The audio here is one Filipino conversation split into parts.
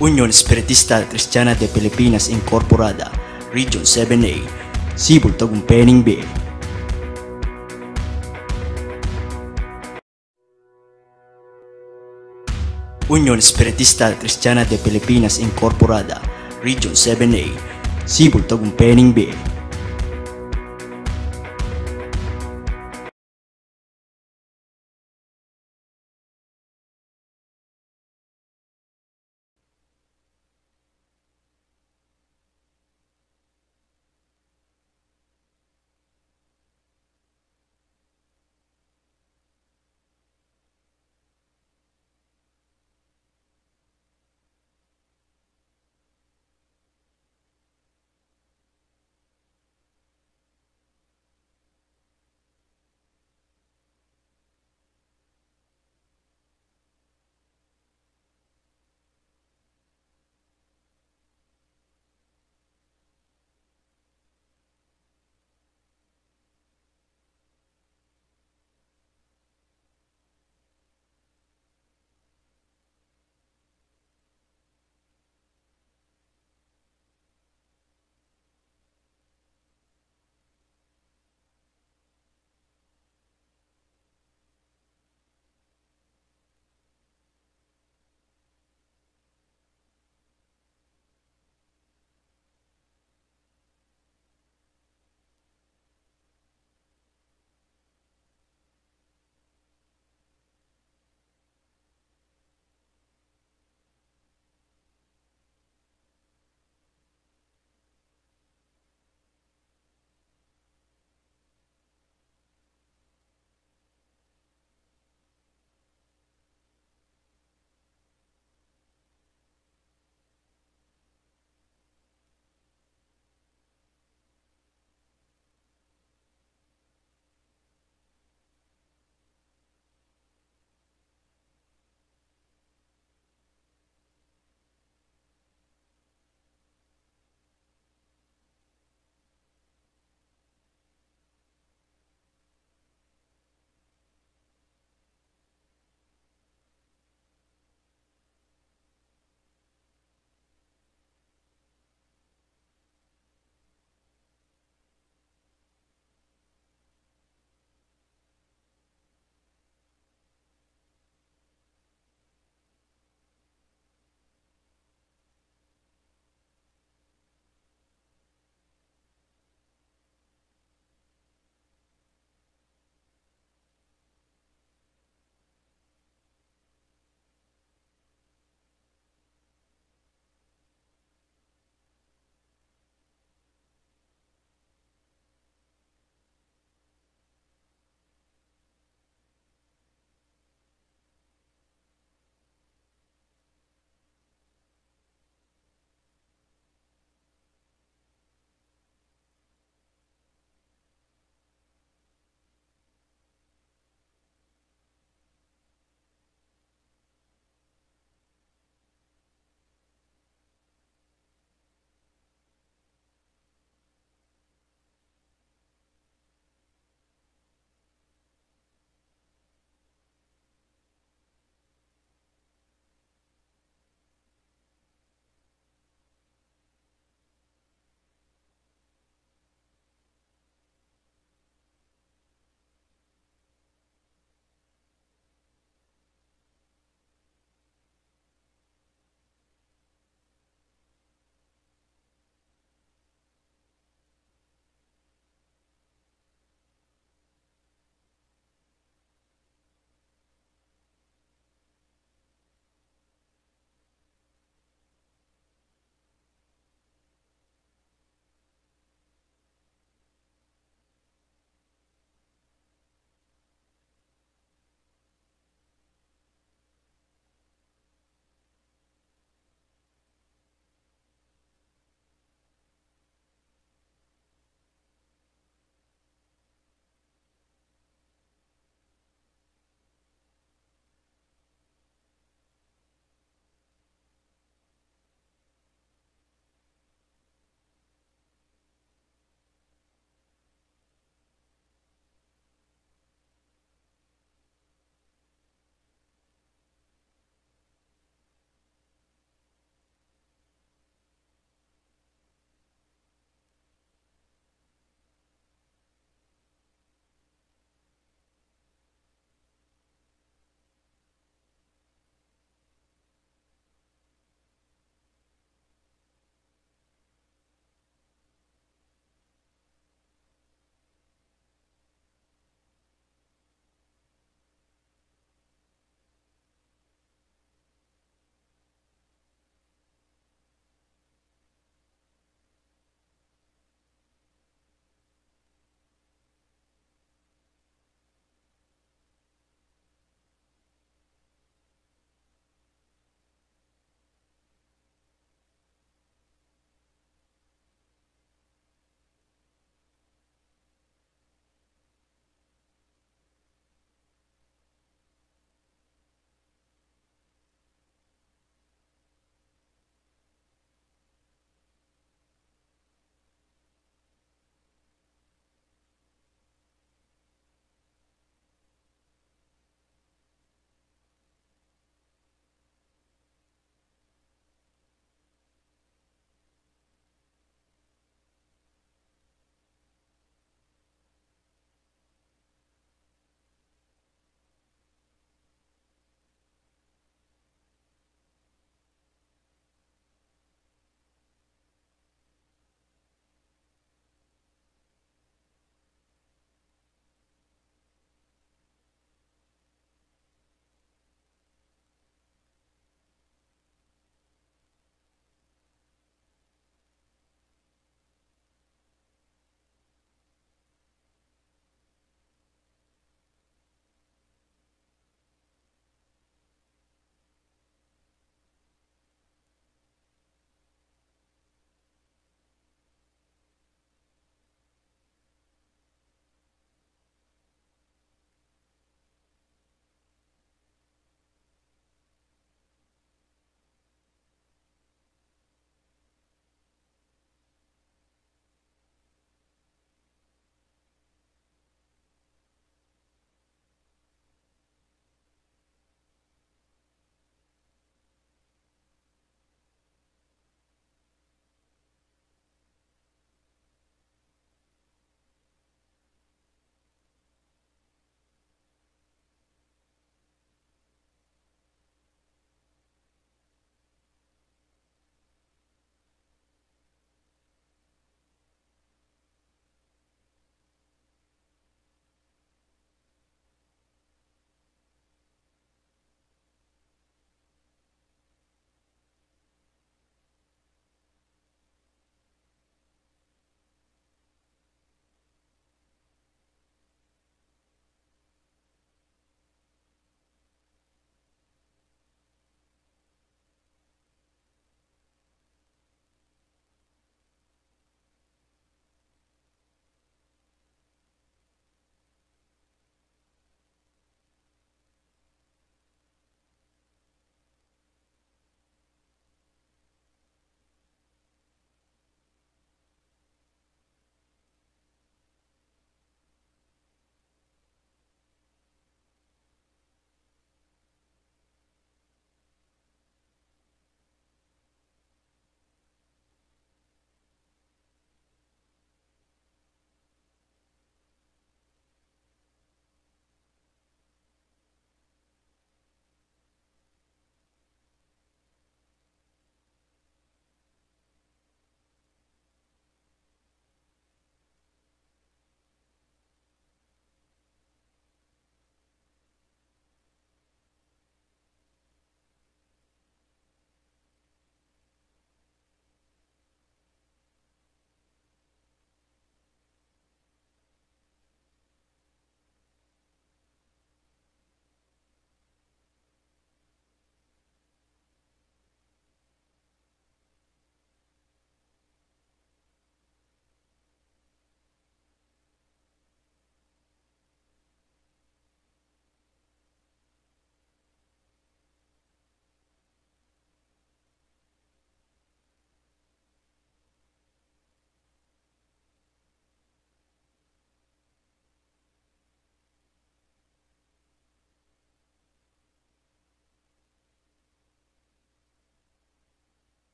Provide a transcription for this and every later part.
Unión Espiritista Cristiana de Pilipinas Incorporada, Region 7A, Sibol Tagumpaning B. Unión Espiritista Cristiana de Pilipinas Incorporada, Region 7A, Sibol Tagumpaning B.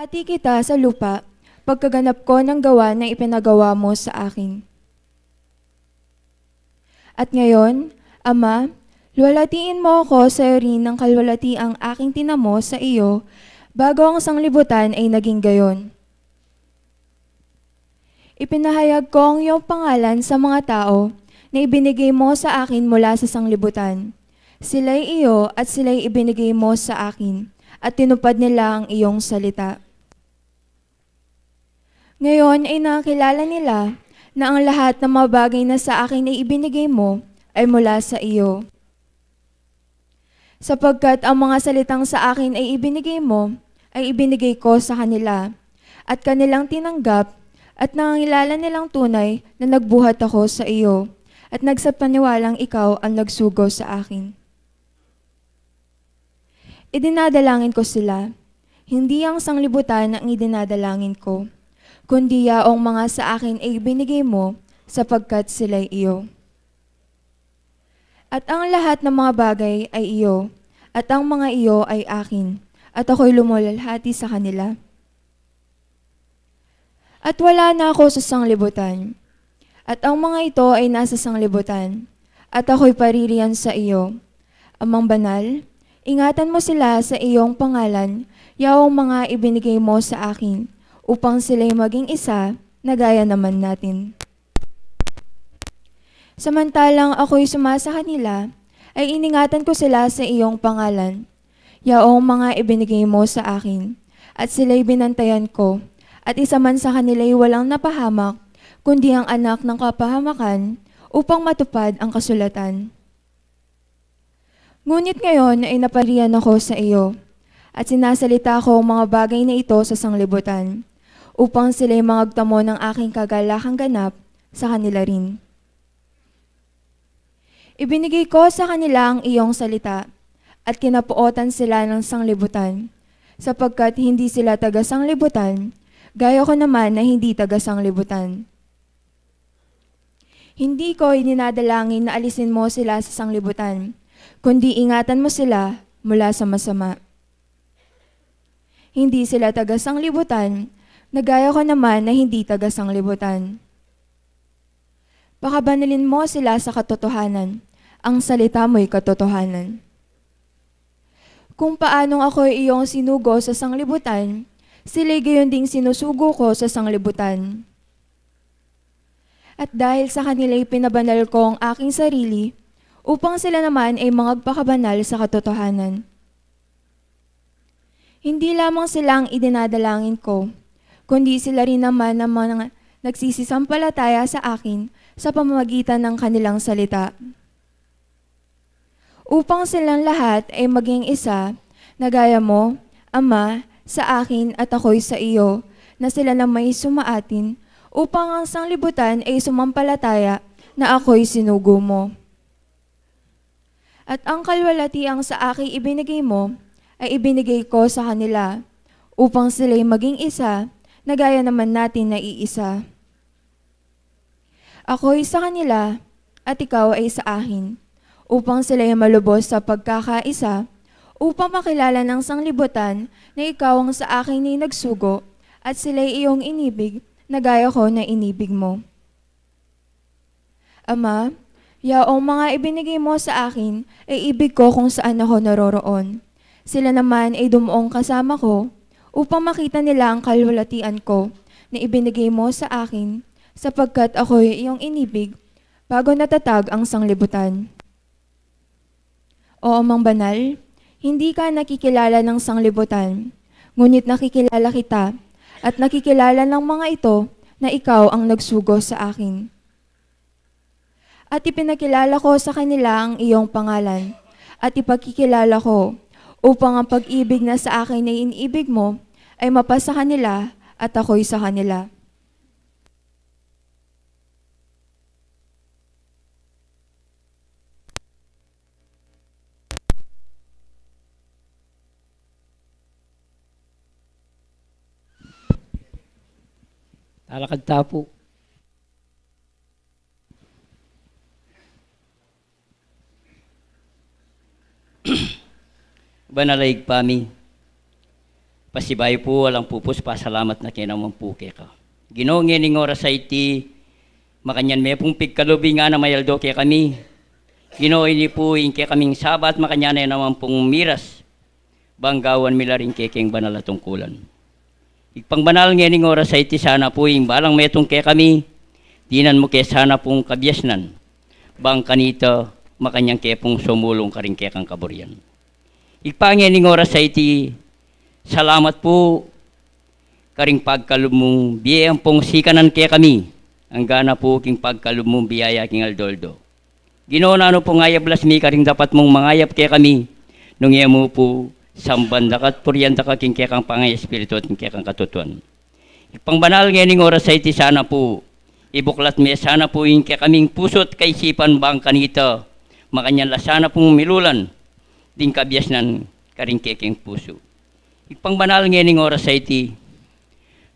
Luwalhati kita sa lupa, pagkaganap ko ng gawa na ipinagawa mo sa akin. At ngayon, Ama, luwalhatiin mo ako sa rin ng kalwalhatiang aking tinamo sa iyo bago ang sanglibutan ay naging gayon. Ipinahayag ko ang iyong pangalan sa mga tao na ibinigay mo sa akin mula sa sanglibutan. Sila'y iyo at sila'y ibinigay mo sa akin at tinupad nila ang iyong salita. Ngayon ay nakilala nila na ang lahat ng mga bagay na sa akin ay ibinigay mo ay mula sa iyo. Sapagkat ang mga salitang sa akin ay ibinigay mo, ay ibinigay ko sa kanila, at kanilang tinanggap, at nangangilala nilang tunay na nagbuhat ako sa iyo, at nagsapaniwalang ikaw ang nagsugo sa akin. Idinadalangin ko sila, hindi ang sanglibutan ang idinadalangin ko, kundi yaong mga sa akin ay ibinigay mo, sapagkat sila'y iyo. At ang lahat ng mga bagay ay iyo, at ang mga iyo ay akin, at ako'y lumulalhati sa kanila. At wala na ako sa sanglibutan, at ang mga ito ay nasa sanglibutan, at ako'y paririyan sa iyo. Amang banal, ingatan mo sila sa iyong pangalan, yaong mga ibinigay mo sa akin, upang sila'y maging isa na gaya naman natin. Samantalang ako'y sumasa kanila, ay iningatan ko sila sa iyong pangalan, yaong mga ibinigay mo sa akin, at sila'y binantayan ko, at isa man sa kanila'y walang napahamak, kundi ang anak ng kapahamakan, upang matupad ang kasulatan. Ngunit ngayon ay napariyan ako sa iyo, at sinasalita ko ang mga bagay na ito sa sanglibutan, upang sila'y magtamo ng aking kagalakang ganap sa kanila rin. Ibinigay ko sa kanila ang iyong salita, at kinapuotan sila ng sanglibutan, sapagkat hindi sila taga-sanglibutan, gaya ko naman na hindi taga-sanglibutan. Hindi ko ininadalangin na alisin mo sila sa sanglibutan, kundi ingatan mo sila mula sa masama. Hindi sila taga-sanglibutan, na gaya ko naman na hindi taga-sanglibutan. Pakabanalin mo sila sa katotohanan, ang salita mo'y katotohanan. Kung paanong ako'y iyong sinugo sa sanglibutan, sila'y gayon ding sinusugo ko sa sanglibutan. At dahil sa kanila'y pinabanal ko ang aking sarili, upang sila naman ay magpakabanal sa katotohanan. Hindi lamang sila ang idinadalangin ko, kundi sila rin naman ang mga nagsisisampalataya sa akin sa pamamagitan ng kanilang salita. Upang silang lahat ay maging isa, na gaya mo, Ama, sa akin at ako'y sa iyo, na sila na may sumaatin, upang ang sanglibutan ay sumampalataya na ako'y sinugo mo. At ang kalwalhatiang sa aking ibinigay mo, ay ibinigay ko sa kanila, upang sila'y maging isa, na gaya naman natin na iisa. Ako'y sa kanila, at ikaw ay sa akin, upang sila'y malubos sa pagkakaisa, upang makilala ng sanglibutan na ikaw ang sa akin ay nagsugo, at sila'y iyong inibig, na gaya ko na inibig mo. Ama, yaong mga ibinigay mo sa akin, ay ibig ko kung saan ako naroroon. Sila naman ay dumuong kasama ko, upang makita nila ang kalwalhatian ko na ibinigay mo sa akin, sapagkat ako'y iyong inibig, bago natatag ang sanglibutan. O Amang Banal, hindi ka nakikilala ng sanglibutan, ngunit nakikilala kita, at nakikilala ng mga ito na ikaw ang nagsugo sa akin. At ipinakilala ko sa kanila ang iyong pangalan, at ipagkikilala ko, upang ang pag-ibig na sa akin na inibig mo ay mapasa kanila at ako'y sa kanila. Alakad tapo. Banalaig pami. Pasibay po, walang pupus, pasalamat na kinamang po ka. Ginoo ngening oras sa iti, makanyan may pong pigkalubi nga na mayaldo kaya kami. Ginoo ini po kaya kaming sabat, makanyan na naman pong miras. Banggawan mila rin kekeng banal at tungkulan. Ipang banal ngening oras sa iti, sana po balang metong kaya kami, dinan mo kaya sana pong kabyasnan. Bang kanito, makanyang kaya pong sumulong ka rin kaya kang kaburyan. Ipangyaning oras sa iti, salamat po karing pagkalumong biyayang pong sikanan kaya kami, ang gana po king pagkalumong biyaya king Aldoldo. Ginoo na ano po ngayablas mi karing dapat mong mangayap kaya kami, nung iya mo po sambanda kat puryanda ka king kaya kang pangay espiritu at king kaya kang katutuan. Ipangbanal ngayon oras sa iti sana po, ibuklat mi sana po yung kaya kaming pusot kay sipan bang kanito, makanyang lasana pong milulan, ding kabyasnan karing keking puso. Ipangbanal ngayon oras sa iti,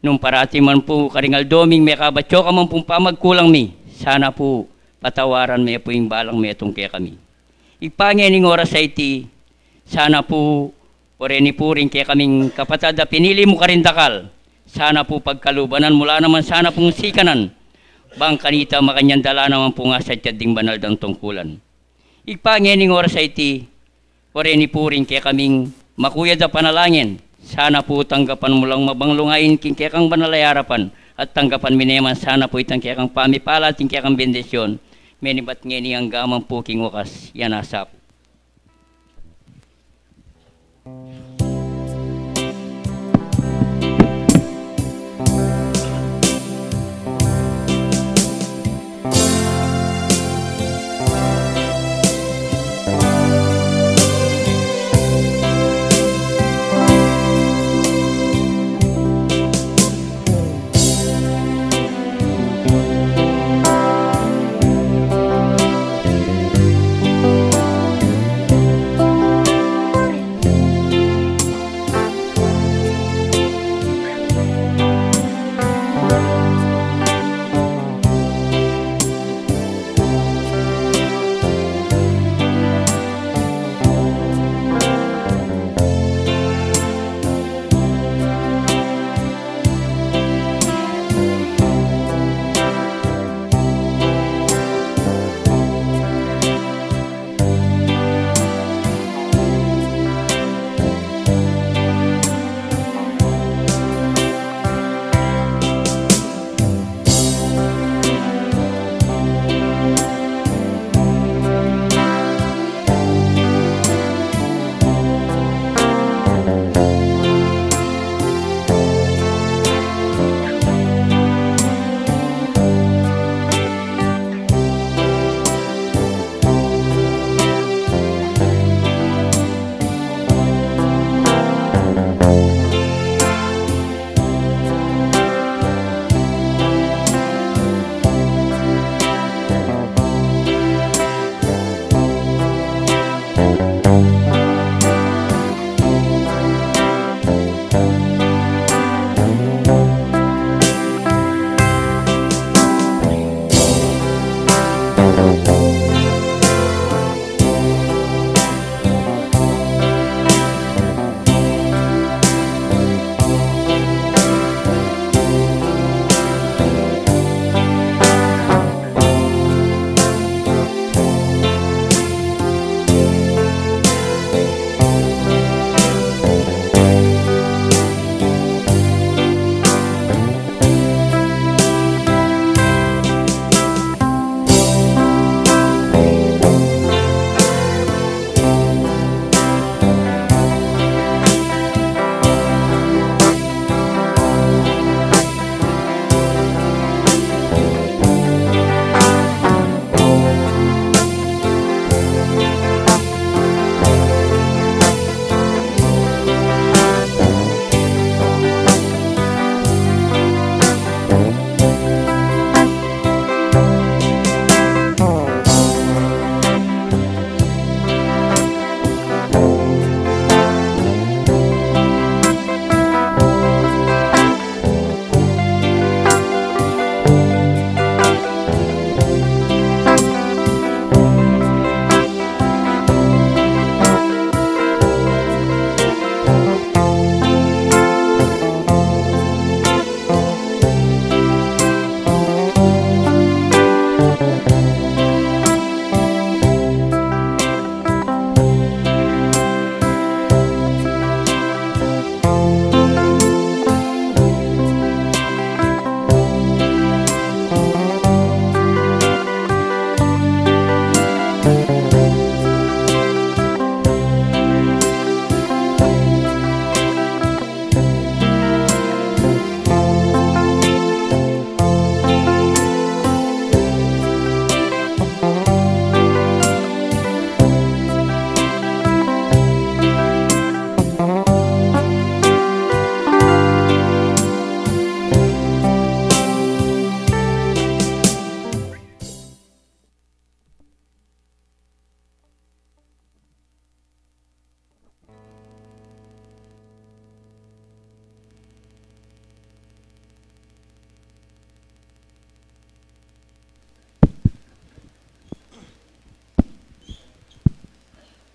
nung parati man po karingal doming may kabatyo ka man pong pamagkulang mi, sana po patawaran may po yung balang may itong kaya kami. Ipangyaning oras sa iti, sana po oreni po rin kaya kaming kapatada pinili mo karindakal, sana po pagkalubanan mula naman sana pong sikanan, bang kanita makanyang dala naman po nga sa tiyading banal ng tungkulan. Ipangyaning oras sa iti, oreni po rin kaya kaming makuyad na panalangin, sana po tanggapan mo lang mabanglungain king kaya kang banalayarapan at tanggapan mineman sana po itang kaya kang pamipala at kaya kang bendisyon. Menibat ngeni ang gamang po king wakas, yan asap.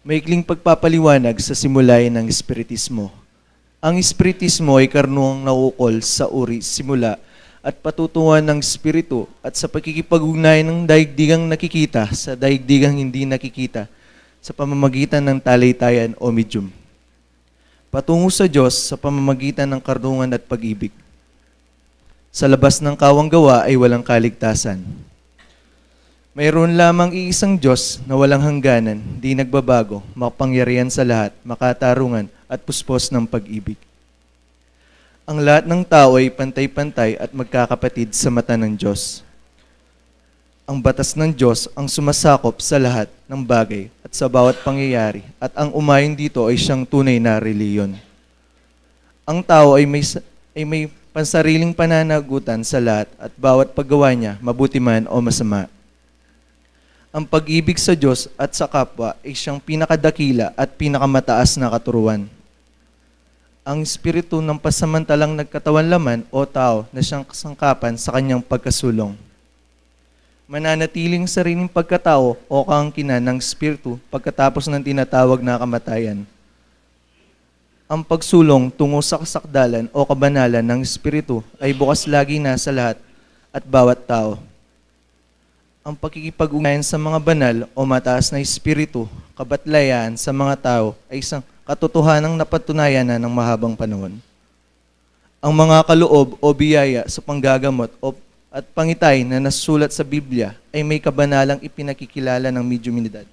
Maikling pagpapaliwanag sa simulayan ng Espiritismo. Ang Espiritismo ay karunungang nauukol sa uri, simula at patutunguhan ng Espiritu at sa pagkikipag-ugnayan ng daigdigang nakikita sa daigdigang hindi nakikita sa pamamagitan ng talaytayan o medium. Patungo sa Diyos sa pamamagitan ng karunungan at pag-ibig. Sa labas ng kawang gawa ay walang kaligtasan. Mayroon lamang iisang Diyos na walang hangganan, di nagbabago, makapangyarihan sa lahat, makatarungan at puspos ng pag-ibig. Ang lahat ng tao ay pantay-pantay at magkakapatid sa mata ng Diyos. Ang batas ng Diyos ang sumasakop sa lahat ng bagay at sa bawat pangyayari at ang umayon dito ay siyang tunay na reliyon. Ang tao ay may pansariling pananagutan sa lahat at bawat paggawa niya, mabuti man o masama. Ang pag-ibig sa Diyos at sa kapwa ay siyang pinakadakila at pinakamataas na katuruan. Ang espiritu ng pasamantalang nagkatawan laman o tao na siyang kasangkapan sa kanyang pagkasulong. Mananatiling sariling pagkatao o kaangkinan ng espiritu pagkatapos ng tinatawag na kamatayan. Ang pagsulong tungo sa kasakdalan o kabanalan ng espiritu ay bukas lagi na sa lahat at bawat tao. Ang pakikipag-ugnayan sa mga banal o mataas na espiritu, kabatlayan sa mga tao ay isang katotohanang napatunayan na ng mahabang panahon. Ang mga kaloob o biyaya sa panggagamot at pangitay na nasulat sa Biblia ay may kabanalang ipinakikilala ng mediuminidad.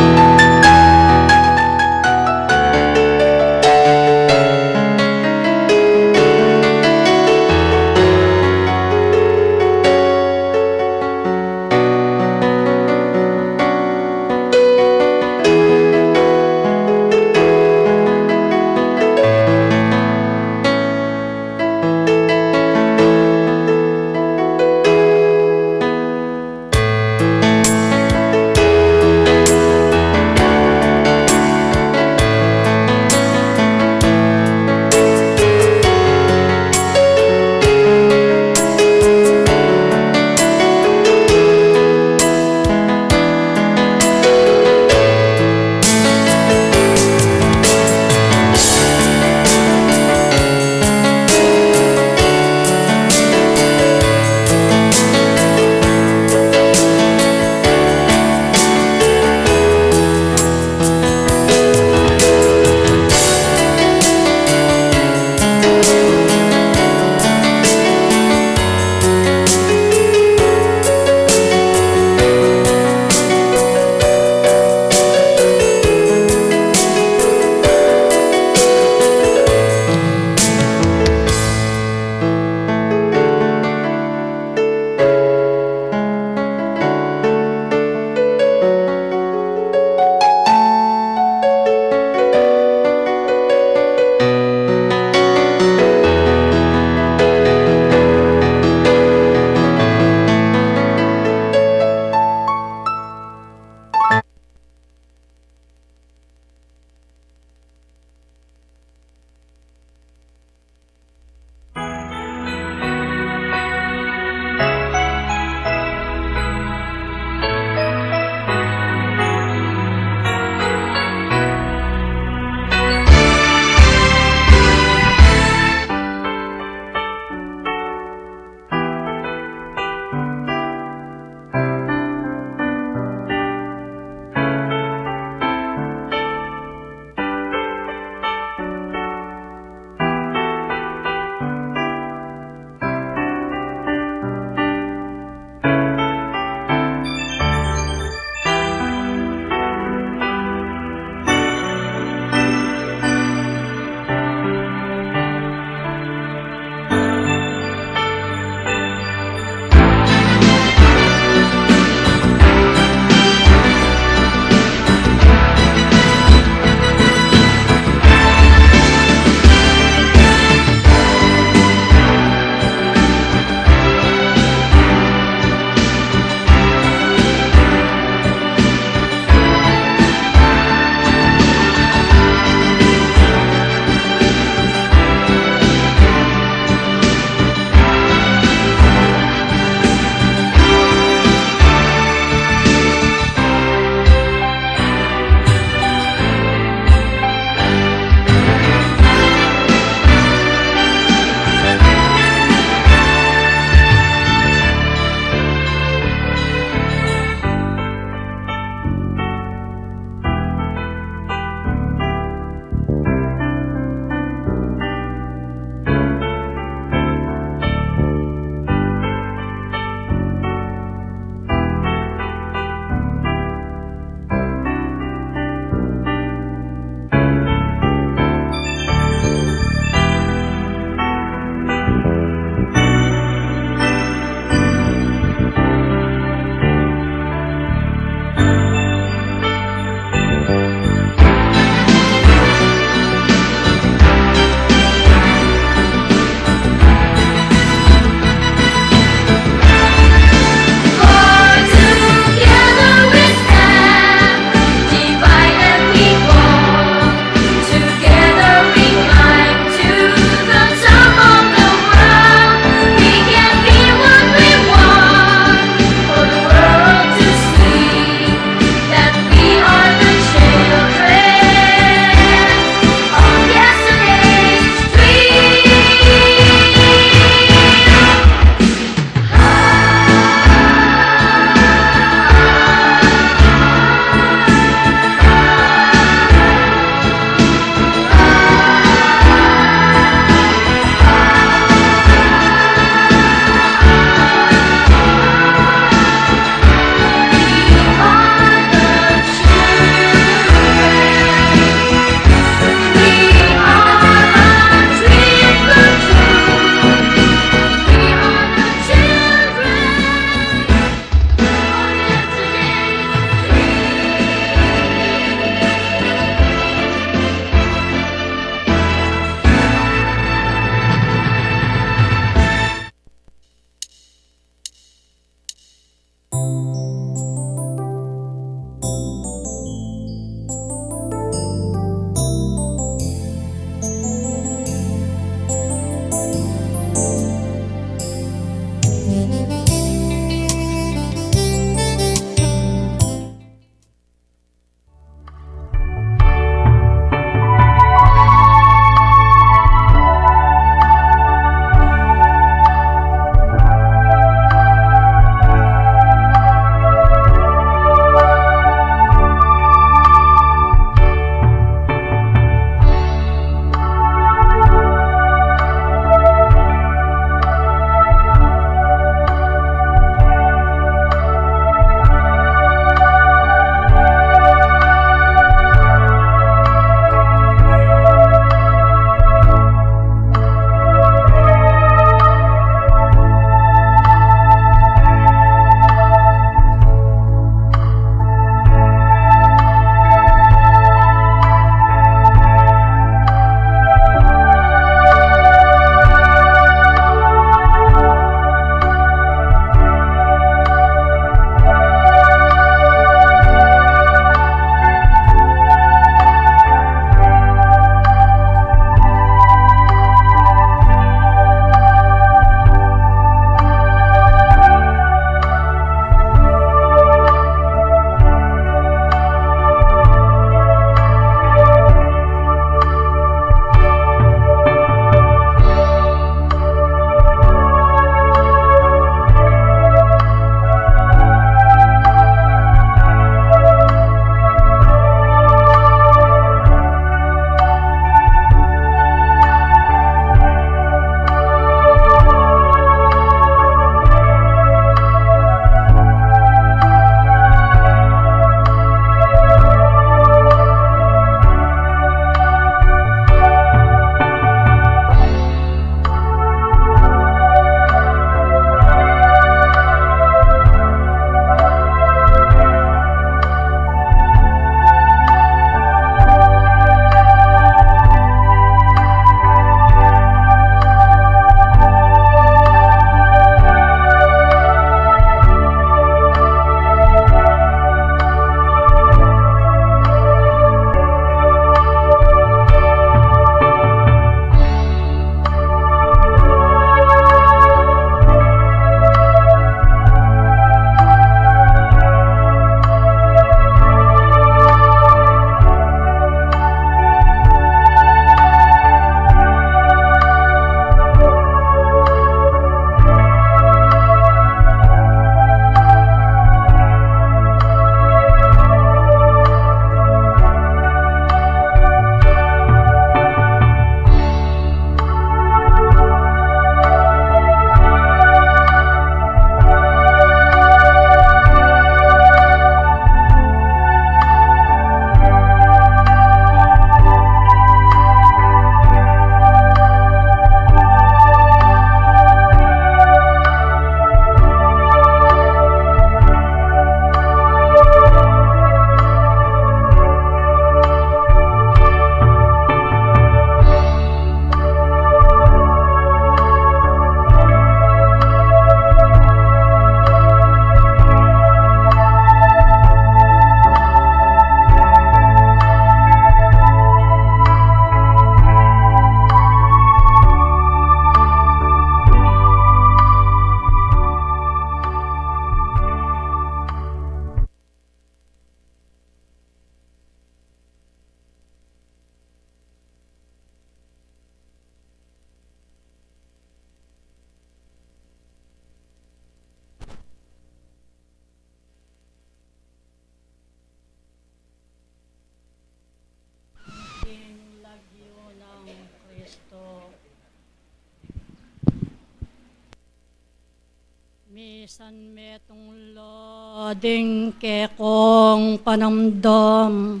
Misan metong lading ke kong panamdam,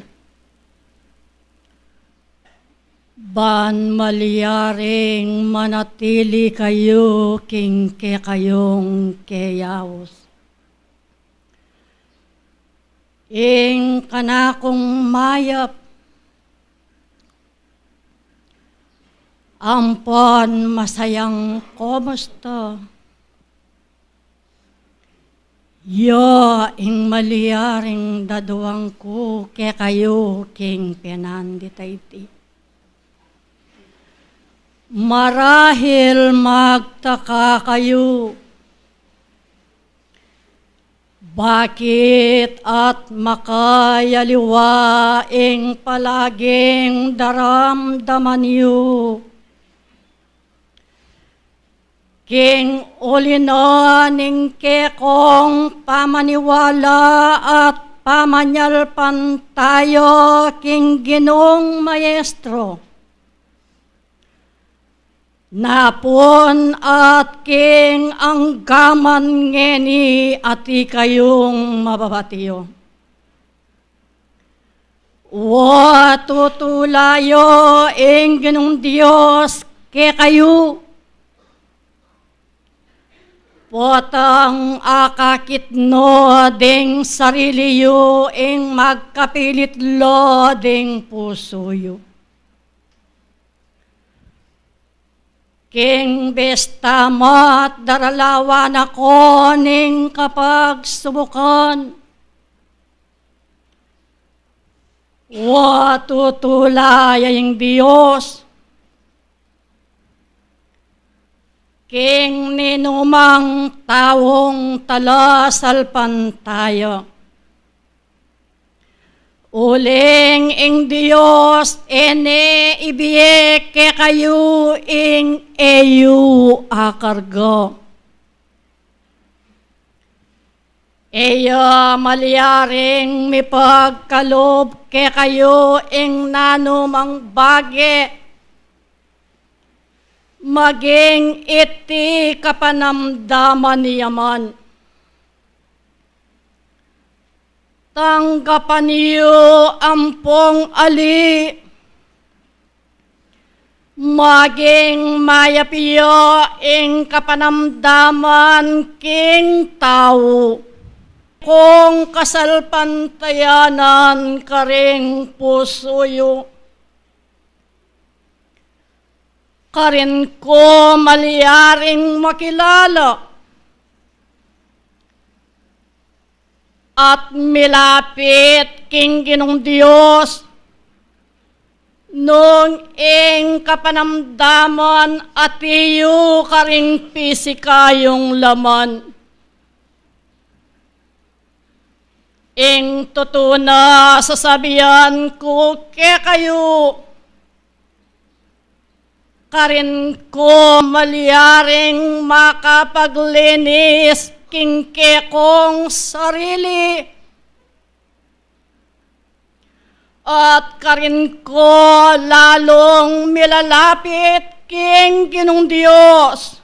ban maliyaring manatili kayo king ke kayong keyaos. Ing kanakong mayap, ampon masayang kumusta. Yo, ing maliyaring daduang ko ke kayo king penanditayti. Marahil magtaka kayo, bakit at makayaliwaing palaging daramdaman niyo? King ulinoning ke kong pamaniwala at pamanyalpan tayo king Ginong Maestro. Napon at king ang gaman ngeni ati kayong mababatiyo. Wa tutulayo ing Ginong Diyos ke kayo. Potang akakit no ding sarili yu ing magkapilit lo ding puso yu. King bestamat daralawan ako ning kapag subukan. Wa tutulay ang Diyos. King ninumang tawong talasalpan tayo. Uling ing Diyos ene ibiyek ke kayo ing eyu akargo. Eya maliyaring mipagkalob ke kayo ing nanumang bage. Maging iti kapanamdaman niyaman. Tanggapan niyo ampong ali. Maging mayapiyo ing kapanamdaman king tao. Kung kasalpantayanan karing pusoyo. Karin ko maliyaring makilala at milapit king Ginong Diyos nung ing kapanamdaman at iyo karing pisikayong laman. Ing tutuna sasabihan ko ke kayo, karin ko maliyaring makapaglinis king ke kong sarili. At karin ko lalong milalapit king Ginong Diyos.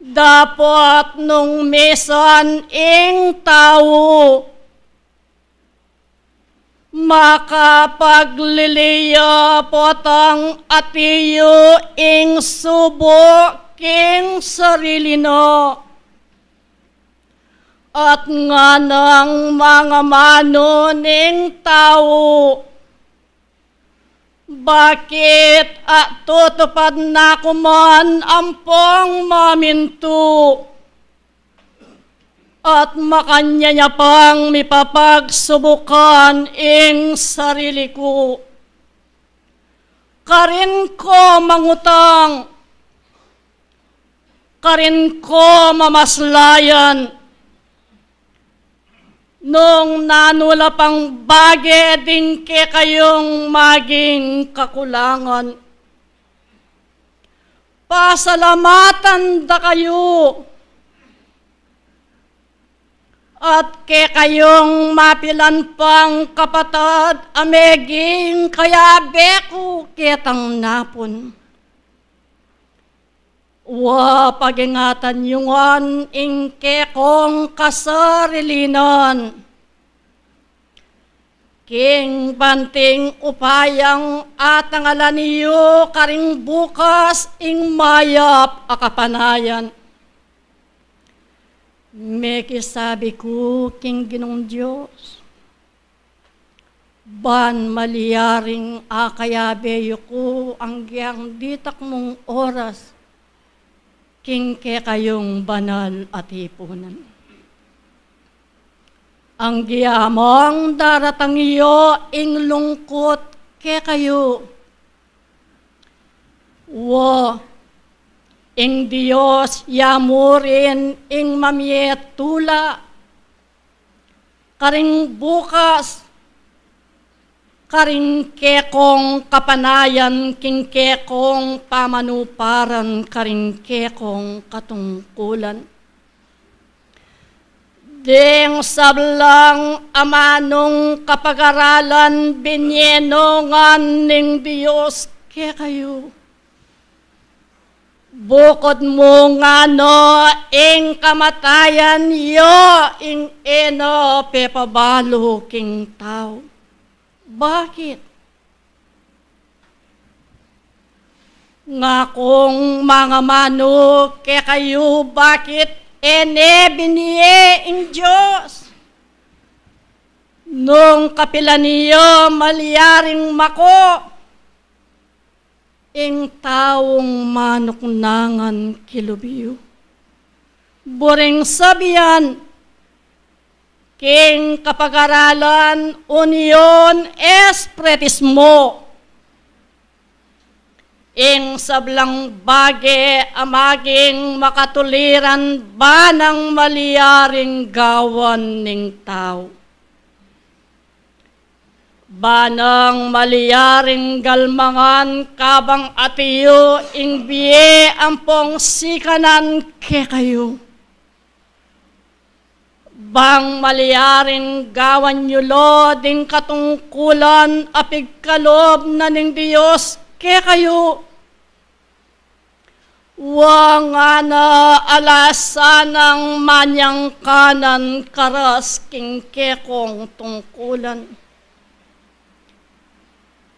Dapat nung mesan ing tao makapagliliya potang atiyo ing subo king sarili no. At nga ng mga mano ning tao, bakit tutupad na kuman ampong maminto? At makanya niya pang mipapagsubukan ing sarili ko. Karin ko mangutang, karin ko mamaslayan, nung nanula pang bage din ke kayong maging kakulangan. Pasalamatan da kayo. At ke kayong mapilan pang kapatad ameging kaya beku ketang napon. Wa pagingatan yungan ingke kong kasarilinan. King banting upayang at ang alaniyo karing bukas ing mayap akapanayan. Meki sabi ko king Ginong Diyos, ban maliyaring akayabeyo ko ang giyang ditak mong oras, king ke kayong banal at hipunan. Ang giyamong daratang iyo ing lungkot ke kayo. Wo, ing Diyos yamurin ing mamiyet tula. Karing bukas, karing kekong kapanayan, king kekong pamanuparan, karing kekong katungkulan. Ding sablang amanong kapag-aralan binyenongan ning Diyos ke kayo. Bukod mo nga no ing kamatayan yo ing eno pepabalo king tao. Bakit? Nga kung mga manok ke kayo, bakit ene biniye ing Diyos? Nung kapilan niyo maliyaring mako, ing taong manuknangan kilubiyo. Boring sabihan, king kapag-aralan union espretismo. Ing sablang bage amaging makatuliran banang maliyaring gawan ning tao. Banang maliyaring galmangan kabang atiyo ing biye ampong sikanan ke kayo. Bang maliyaring gawan yulo ding katungkulan apig kalob na ning Diyos ke kayo. Wa nga na alasanang manyang kanan karas king kekong tungkulan.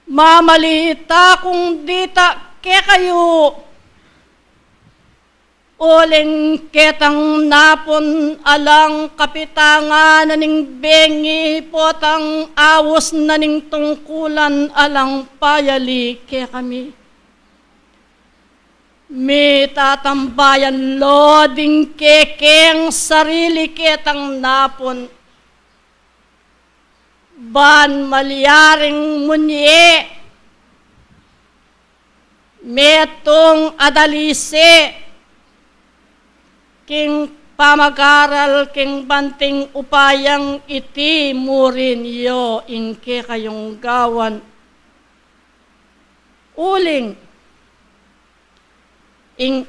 Mamalita kung dita ke kayo. Uling ketang napon alang kapitangan naning bengi potang awos naning tungkulan alang payali ke kami. May tatambayan lo ding kekeng sarili ketang napon. Ban maliyaring munye. Metong adalise. King pamagaral king banting upayang iti murin yo inke kayong gawan. Uling, ing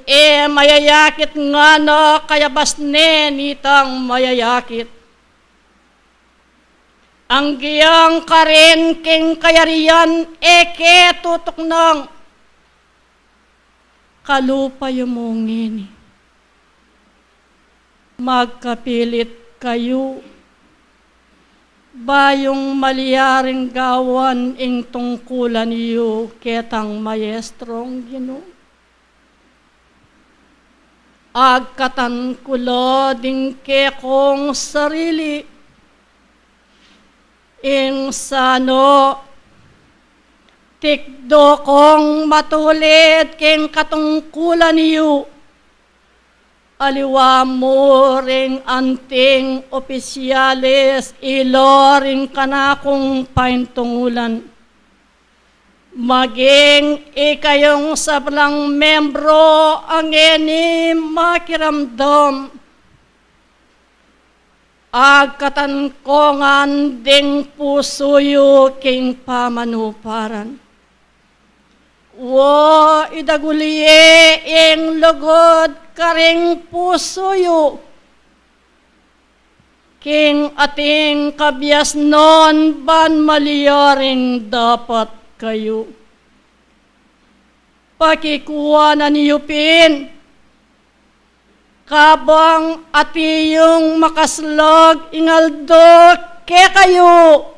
mayayakit nga na kaya basne nitang mayayakit. Ang giyang karin king kayarian eke tutok ng kalupa yumungini. Magkapilit kayo, bayong maliyaring gawan ing tungkulan niyo ketang maestrong Ginoo. Agkatan kulo ding kekong sarili, ing sano tikdo kong matulit king katungkulan niyo. Aliwa mo ring anting opisyales iloring kanakong paintungulan. Maging ikayong sablang membro ang eni makiramdam. Agkatangkongan ding pusuyo king pamanuparan. Wo idaguliye ing lugod karing pusoyo. King ating kabyas non ban maliyaring dapat kayo. Pakikuha na niyupin kabang atiyong makaslag ingaldo ke kayo.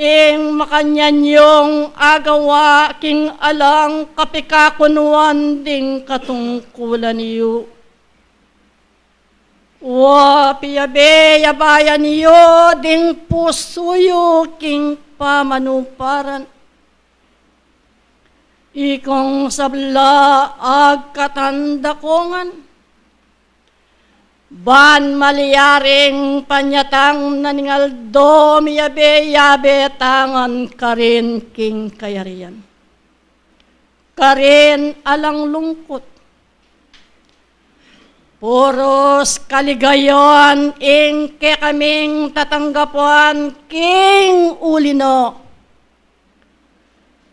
Ing makanyan yung agawa king alang kapikakunuan ding katungkulan niyo. Wa piyabe yabayan niyo ding pusuyo king pamanuparan. Ikong sabla ag katandakongan. Ban maliyaring panyatang naningaldo miyabe-yabe tangan karin king kayarian. Karin alang lungkot. Puros kaligayon ing ke kaming tatanggapuan king ulino.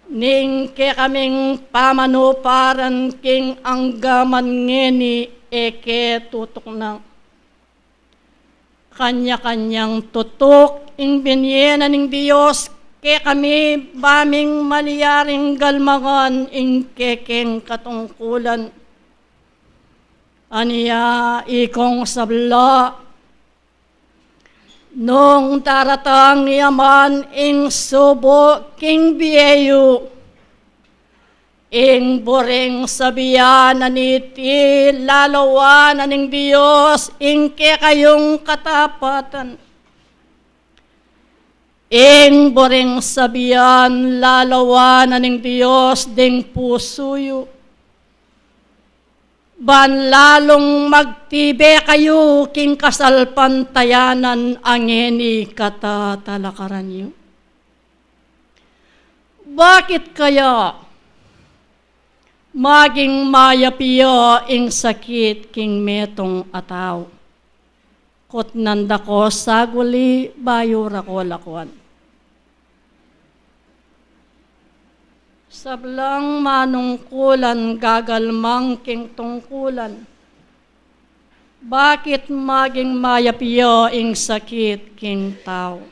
Ning ke kaming pamanuparan king anggaman ngeni eke tutok na. Kanya-kanyang tutok ing binyena ning Diyos ke kami baming maliyaring galmangan ing kekeng katungkulan. Aniya ikong sabla nung taratang yaman ing subo king biyeyo ing boreng sabiyan naniti lalawan aning Diyos ing ke kayong katapatan. Ing boreng sabiyan lalawan aning Diyos ding pusuyo. Ban lalong magtibe kayo king kasalpantayanan angeni katatalakaran niyo. Bakit kaya maging mayapiyo ing sakit king metong ataw? Kot nanda ko saguli bayo rako lakwan. Sablang manungkulan gagalmang king tungkulan. Bakit maging mayapiyo ing sakit king tao?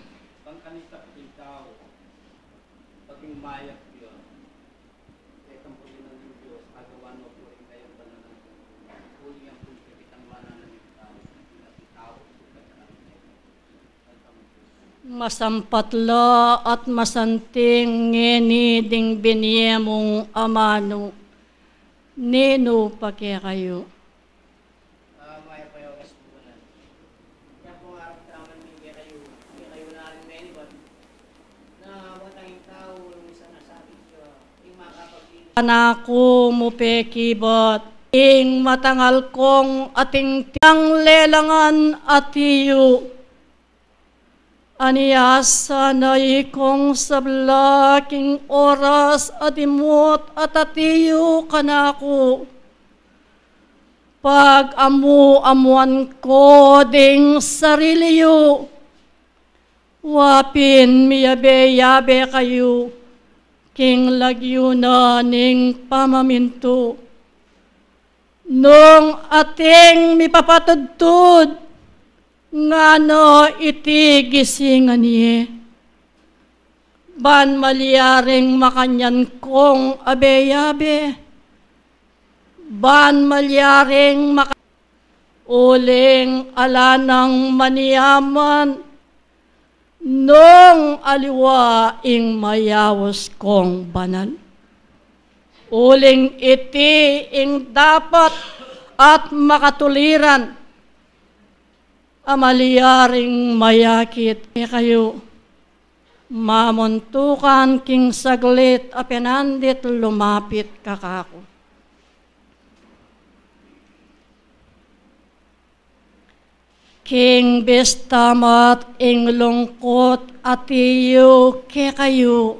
Masampatla at masanting ngeni ding biniyemong amano. Nino pa kaya kayo? Maya pa yung kasubunan. Kaya po nga ramdaman niyo kaya kayo na rin menibad na watanging tao yung isa nasabi siya yung makapagpili. Anako mo pekibot ing matangal kong ating tiyang lelangan atiyo. Aniasa na ikong sablaking oras adimot at atiyo kanako. Pag amu-amuan ko ding sariliyo, wapin miyabe-yabe kayo, king lagyo na ning pamaminto. Nung ating mipapatudtud, ngano iti gisingan niye. Ban maliyaring makanyan kong abe-yabe. Ban maliyaring uling alanang maniyaman. Nung aliwa ing mayawos kong banal. Uling iti ing dapat at makatuliran. Amaliyaring mayakit kayo. Mamuntukan king saglit apenandit lumapit kakako. King bestamat ing lungkot atiyo ke kayo.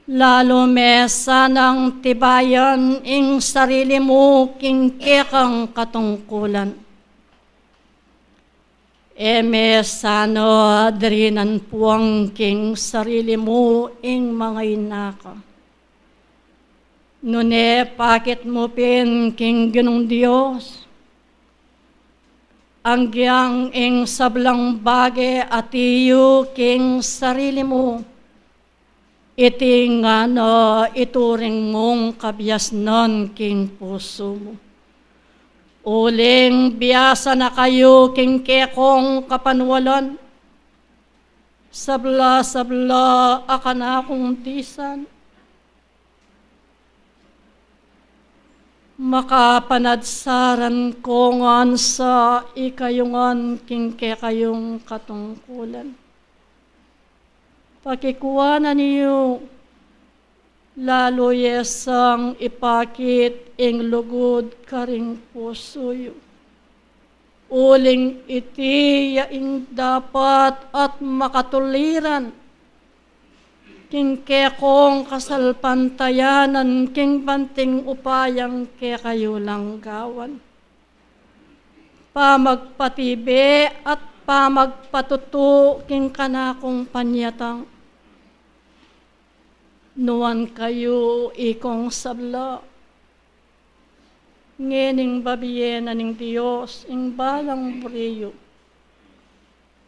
Lalo mesa ng tibayan ing sarili mo king kekang katungkulan. Emesano adrinan puang king sarili mo ing mga inaka. Nune pakit mo pin king ginong Diyos. Angyang ing sablang bage atiyo king sarili mo. iti nga na ituring mong kabyasnan king puso mo. Uling biyasa na kayo king kekong kapanwalan, sabla-sabla akan akong tisan. Makapanadsaran ko ngan sa ikayungan king kekayong katungkulan. Pakikuanan niyo, lalo yesang ipakit ing lugod karing pusoyo. Uling iti yaing dapat at makatuliran, king kekong kasalpantayanan, king banting upayang kekayo langgawan. Pamagpatibe at pamagpatuto king kanakong panyatang, nuwan kayo ikong sabla, ngening babiyena ning Diyos, ing balang buriyo,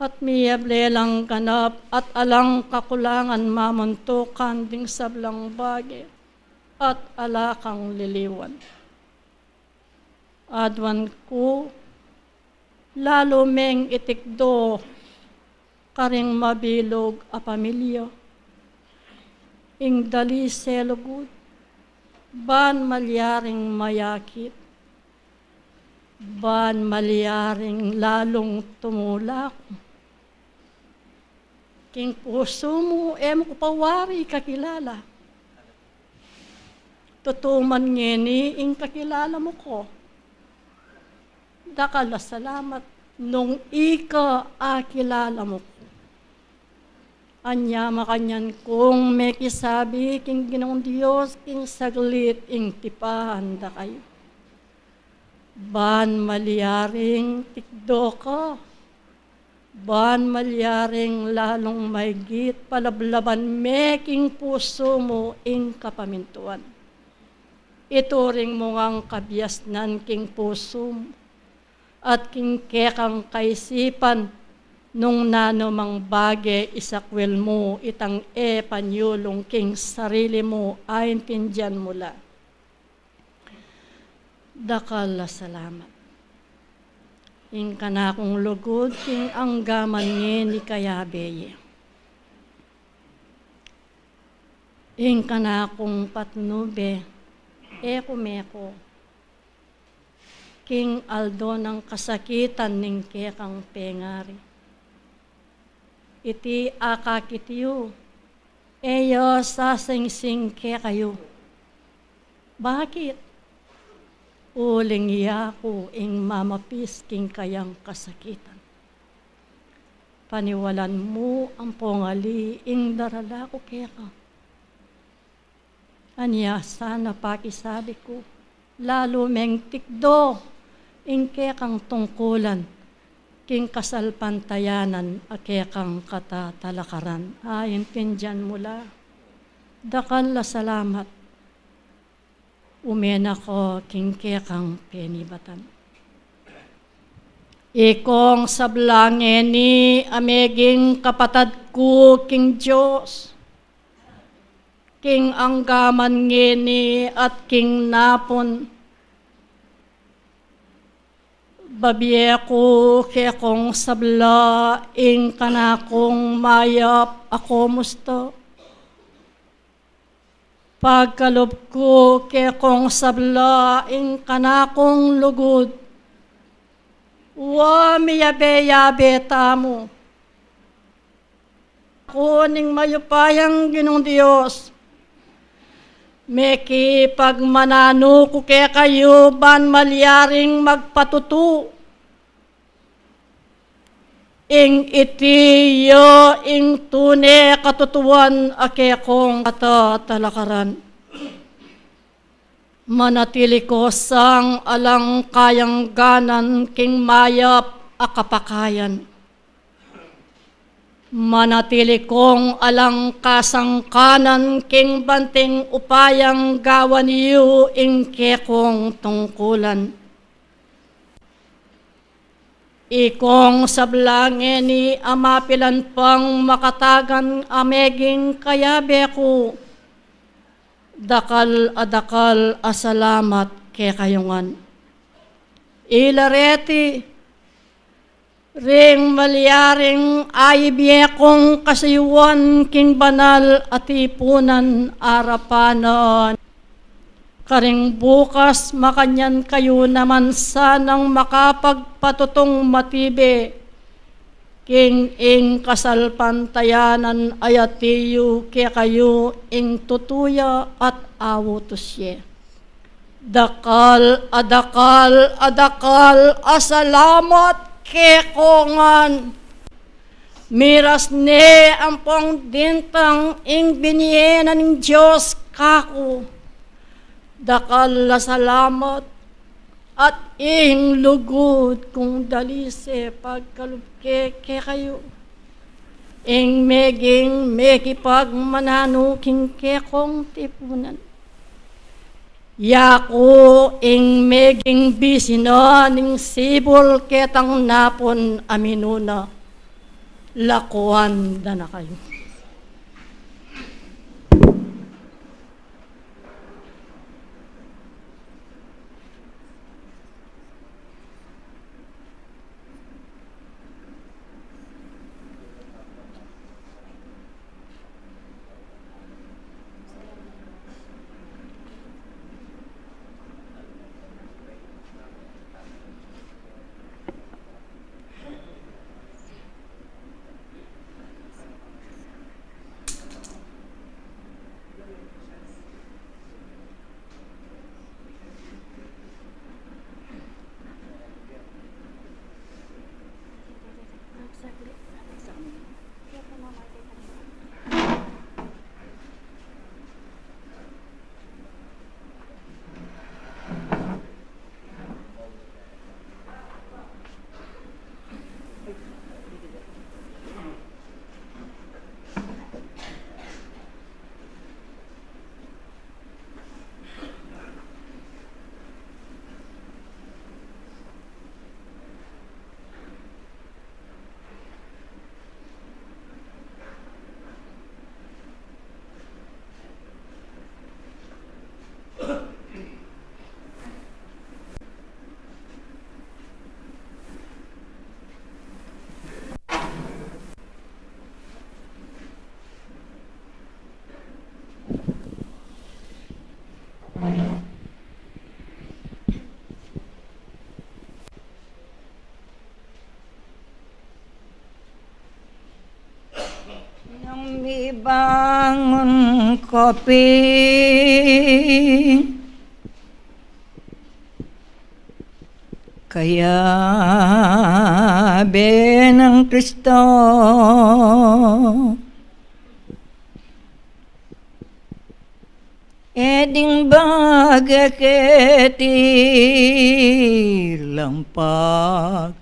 at miyablelang ganap at alang kakulangan mamuntukan ding sablang bagi at alakang liliwan. Adwan ko, lalo meng itikdo karing mabilog a pamilya, ing dali selugod, ban malyaring mayakit, ban malyaring lalong tumulak. King puso mo, mo pawari kakilala. Tutuman ngeni, ing kakilala mo ko. Dakala salamat, nung ika akilala mo ko. Anya makanyan kung may kisabi, king Ginoong Diyos, king saglit, ing tipahan da kayo. Ban malyaring tikdo ka, ban malyaring lalong maygit, palablaban meking puso mo ing kapamintuan. Ituring mo ngang kabyasnan king puso mo, at king kekang kaisipan, nung nanomang bagay isakwel mo, itang panyulong king sarili mo, ayon pinjan mula. Dakala salamat. Ing kanakong lugod, king anggaman ni kayabeye. Ing kanakong patnube, kumeko. King aldo ng kasakitan ning kekang pengari. Iti akakitiyo, eyo sasengsing kekayo. Bakit? Uling yako ing mamapis king kayang kasakitan. Paniwalan mo ang pongali ing darala ko keka. Anya sana pakisabi ko, lalo meng tikdo ing kekang tungkulan, king kasalpantayanan akekang katatalakaran. Ayon pinjan mula, dakal la salamat. Umena ko king kekang penibatan. Ikong sablangin ni ameging kapatad ko king Diyos, king anggaman ngini at king napon, babiye ko kekong sabla ing kanakong mayap ako musto. Pagkalob ko kekong sabla ing kanakong lugod, wa miyabe-yabe tamo. Kuning mayupayang Ginoong Diyos, meki pagmanano ko kaya kayo ban malyaring magpatutu. Ing itiyo ing tune katutuan akekong katatalakaran. Manatili ko sang alang kayang ganan king mayap akapakayan. Manatili kong alang kasangkanan king banting upayang gawan niyo ing kekong tungkulan. Ikong sablangin ni amapilan pang makatagan ameging kayabe ko. Dakal adakal asalamat ke kayungan. Ilareti, ring malyaring ayibye kong kasayuan king banal at ipunan arapanan. Karing bukas makanyan kayo naman sanang makapagpatutong matibe. King ing kasalpantayanan ayatiyo kaya kayo ing tutuya at awotosye. Dakal, adakal, adakal, asalamat kekongan. Miras ne ampong dintang ing binyenan ng Diyos kako. Dakal la salamat at ing lugod kung dalise pagkalubke ke kayo. Ing meging megipag mananuking kekong tipunan. Yako ing meging bisina ning sibol ketang napon aminuna. Lakuan na kayo. Nang ibangon kopi kaya benang Kristo eding bagaketi lampag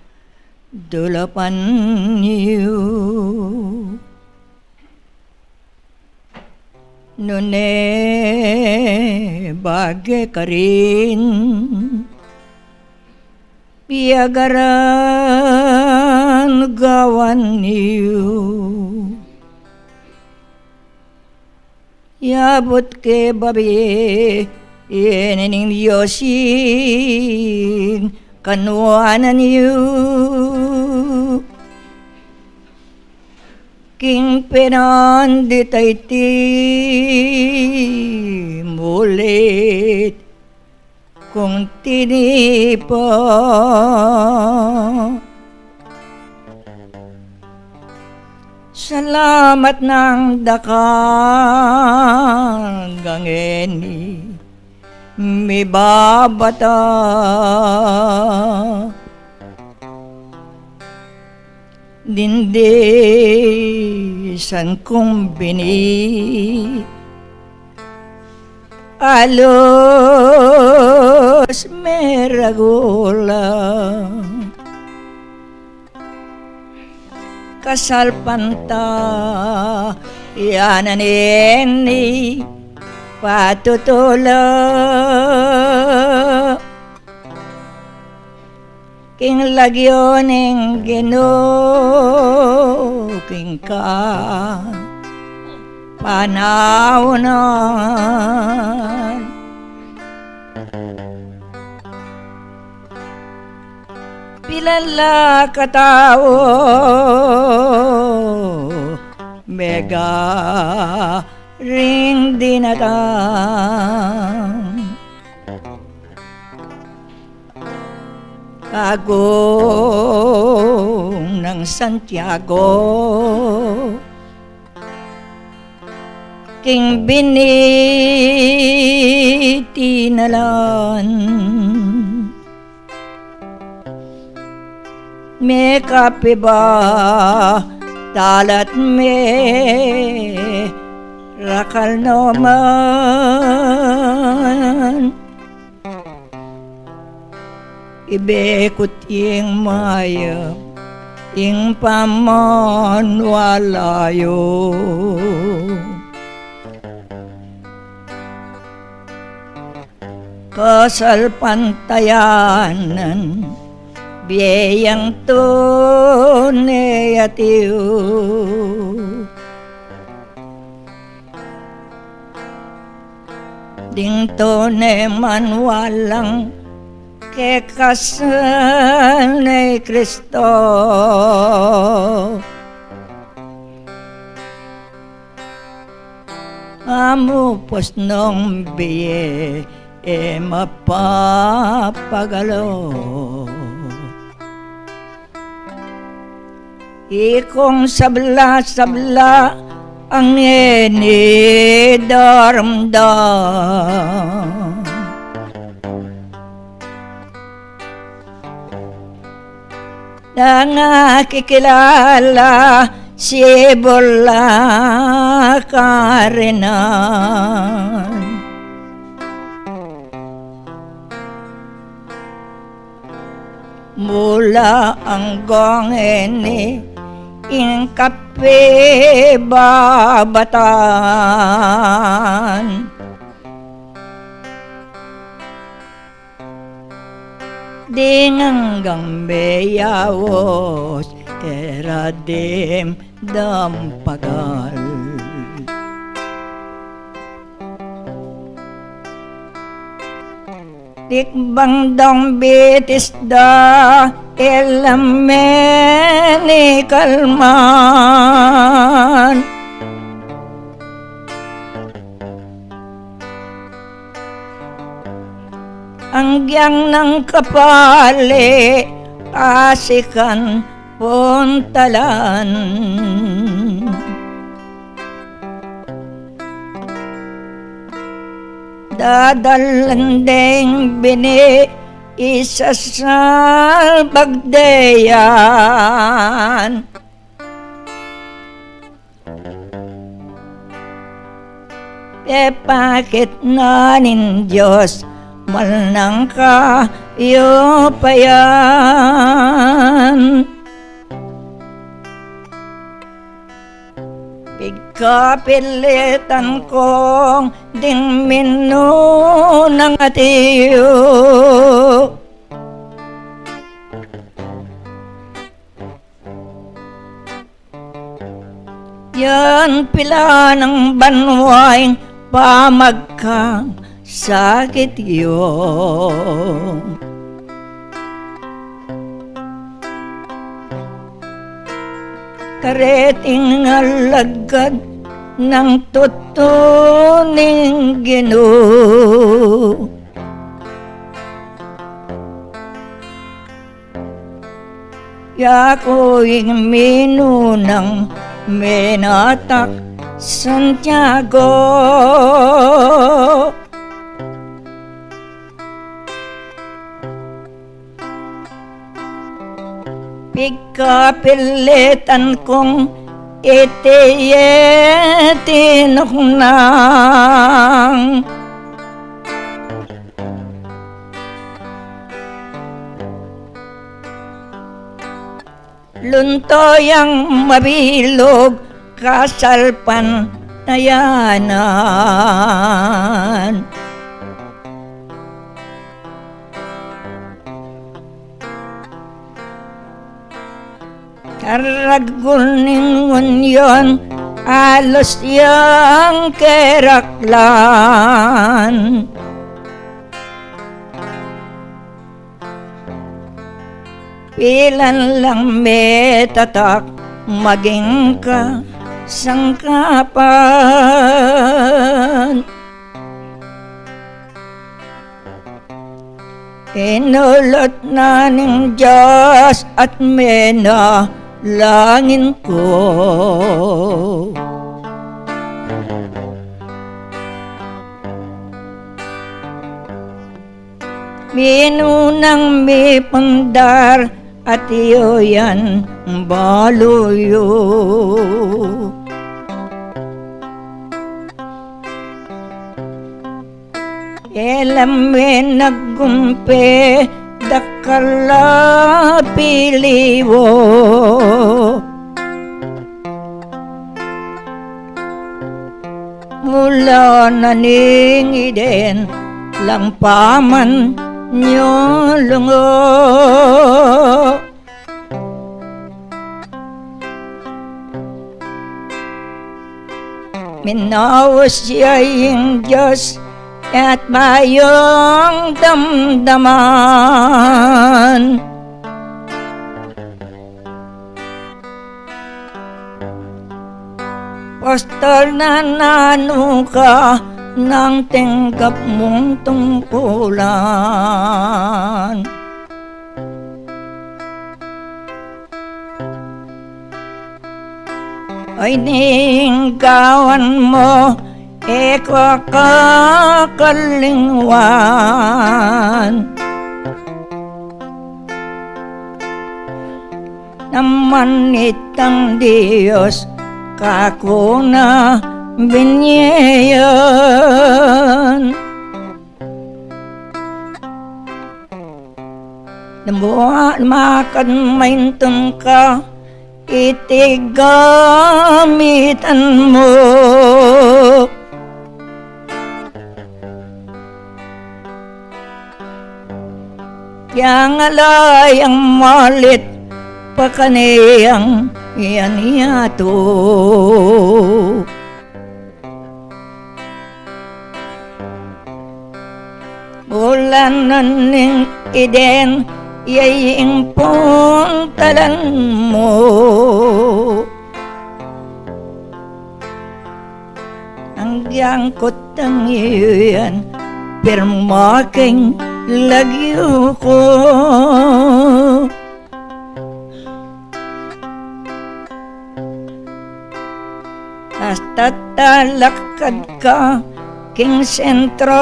dulapan niyo nune bagay ka rin piyagaran gawan niyo yabot ke babi yenening yosin kanuanan niyo king penan di taiti mulit kung tinipa salamat ng dakang gangeni mi babata dindi san kumbini alos meragula kasalpanta yananeni patutula king lagyoning Ginoo king ka panaunan. Pilala katao mega ring dinatang kagong ng Santiago king binitinalan me kapiba talat me rakal naman ibekot yung maya yung paman walayo kasal pantayanan biyang tunay atiyo ding tunay man walang kekasal ni Kristo amupos nung biye mapapagalo ikong sabla-sabla ang inidaramdam na nakikilala si Bola Karenan mula hanggang ini ing kape babatan dinanggang beyawos eradim dampagal tikbang dong bitis da elameni kalman ang giyang ng kapali asikan puntalan dadalandeng bini isasal bagdayan pakit na nin Diyos malnang kayo payan pigkapilitan kong ding mino ng atiyo yan pila ng banwaing pamagkang sakit yun kareting alagad ng tutuning Ginoo yako'y minunang menatak Santiago pigkapilitan kong itiyetinuknang luntoyang mabilog kasalpan tayanan agulningon yon alos yang keraklan. Pilan lang metatak maging ka sangkapan. Inulot na ng Diyos at mena langin ko. Minunang may pandar at iyo yan baluyo. Elam may naggumpe dakala piliwo. Mula naning iden lang paman nyo lungo. Minawas siya yung Diyos at mayong damdaman. Pastor na nanuka ng tinggap mong tungkulan. Ay ninggawan mo eko kakalingwan. Naman itang Diyos kakuna binyayan. Nabuhat makan maintun ka itigamitan mo. Yang alay ang malit pakaniyang yan yato. Bulan naning iden yaying puntalan mo. Ang giyangkot ang iyan pirmaking lagyo ko. Hasta talakad ka king sentro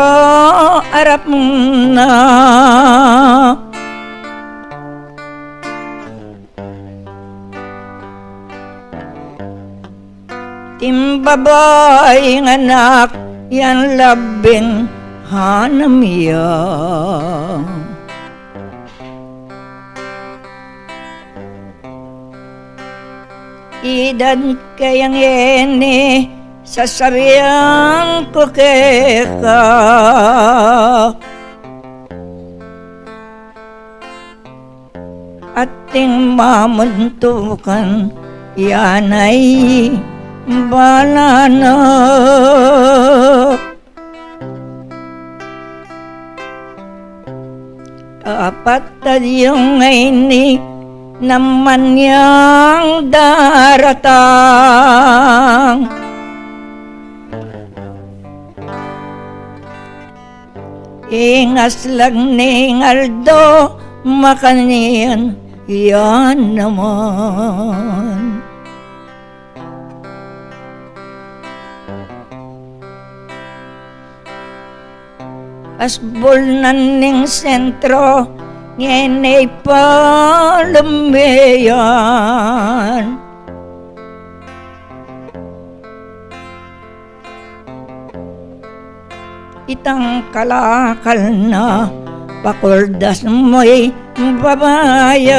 arap na. Timbabay ng anak yan labing hanamiya. Idan kayang ene sasabihan ko keka. Ating mamuntukan yan ay banana. Apat tadyong ini naman yang daratang. Ingas lang ning aldo makanian yan naman. Asbol naning sentro ngenay palumayan. Itang kalakal na pakuldas mo'y babayan.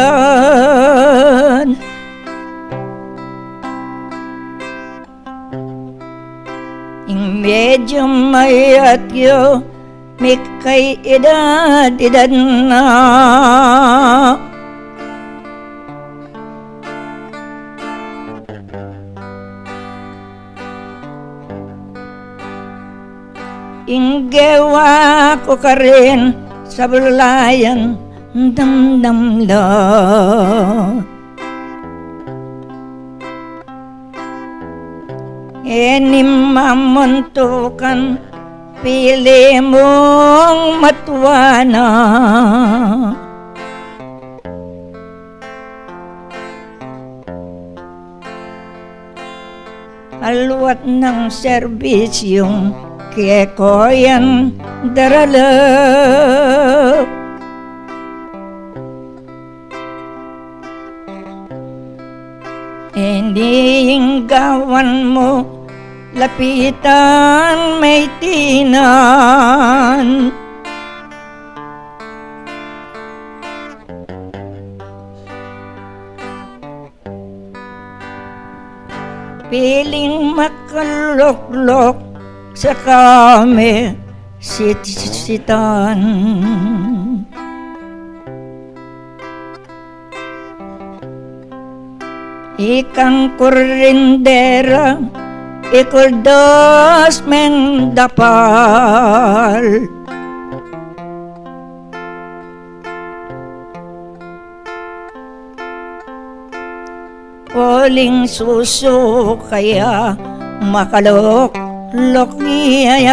Ing medyo mayat yo mikay edad na. inggewa ko ka rin sa bulayan damdamla. Mamuntukan pili mong matuwana. Alwat ng serbisyong keko yan darala. Gawan mo lapitan may tinan. Piling makaluklok sa kami sitisitan. Ikang kurindera ikuldos mendapal. Poling suso kaya makalok-lok niyayan.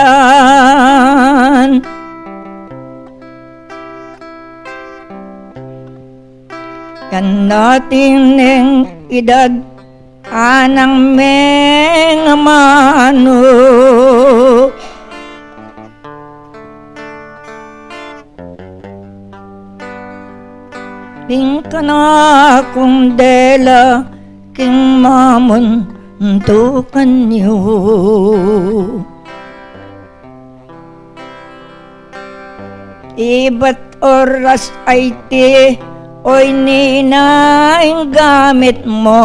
Kan natin ng edad anang mga mano. Tingka na kung dela king mamon tukan niyo. Iba't oras ay ti oy ninaing gamit mo.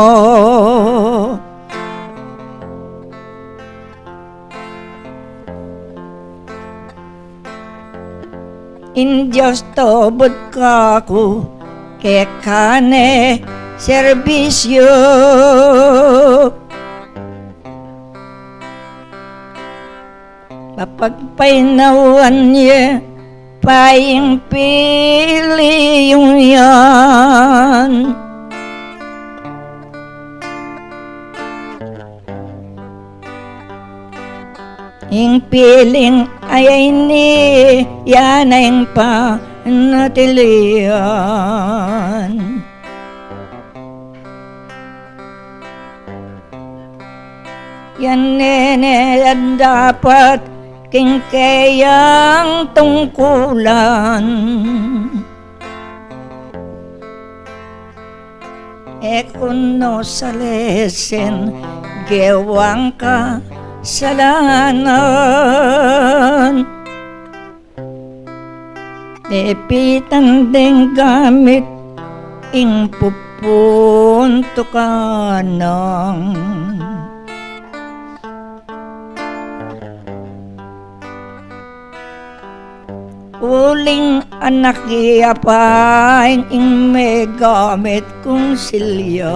Indiyos tobod ka ko kekane serbisyo. Mapagpainawan niya paing pili yung yan. Ing piling ay ni yan ang panatilian. Yan nene ang dapat king kayang tungkulan. Kuno sa lesen gewang ka salanan. Epitan ding gamit ing pupunto ka ng uling anak iyapain ing may gamit kong silya.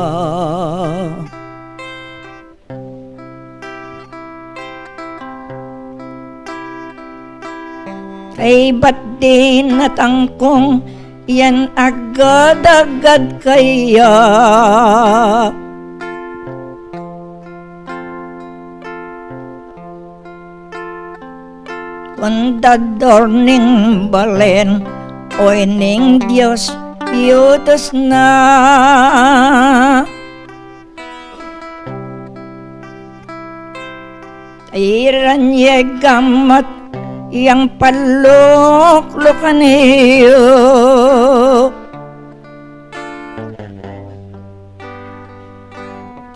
Ay ba't di natangkong yan agad-agad kaya? Kundador ning balen oy ning Diyos yutos na. Iran ye gamat yang paluk-lukan iyo.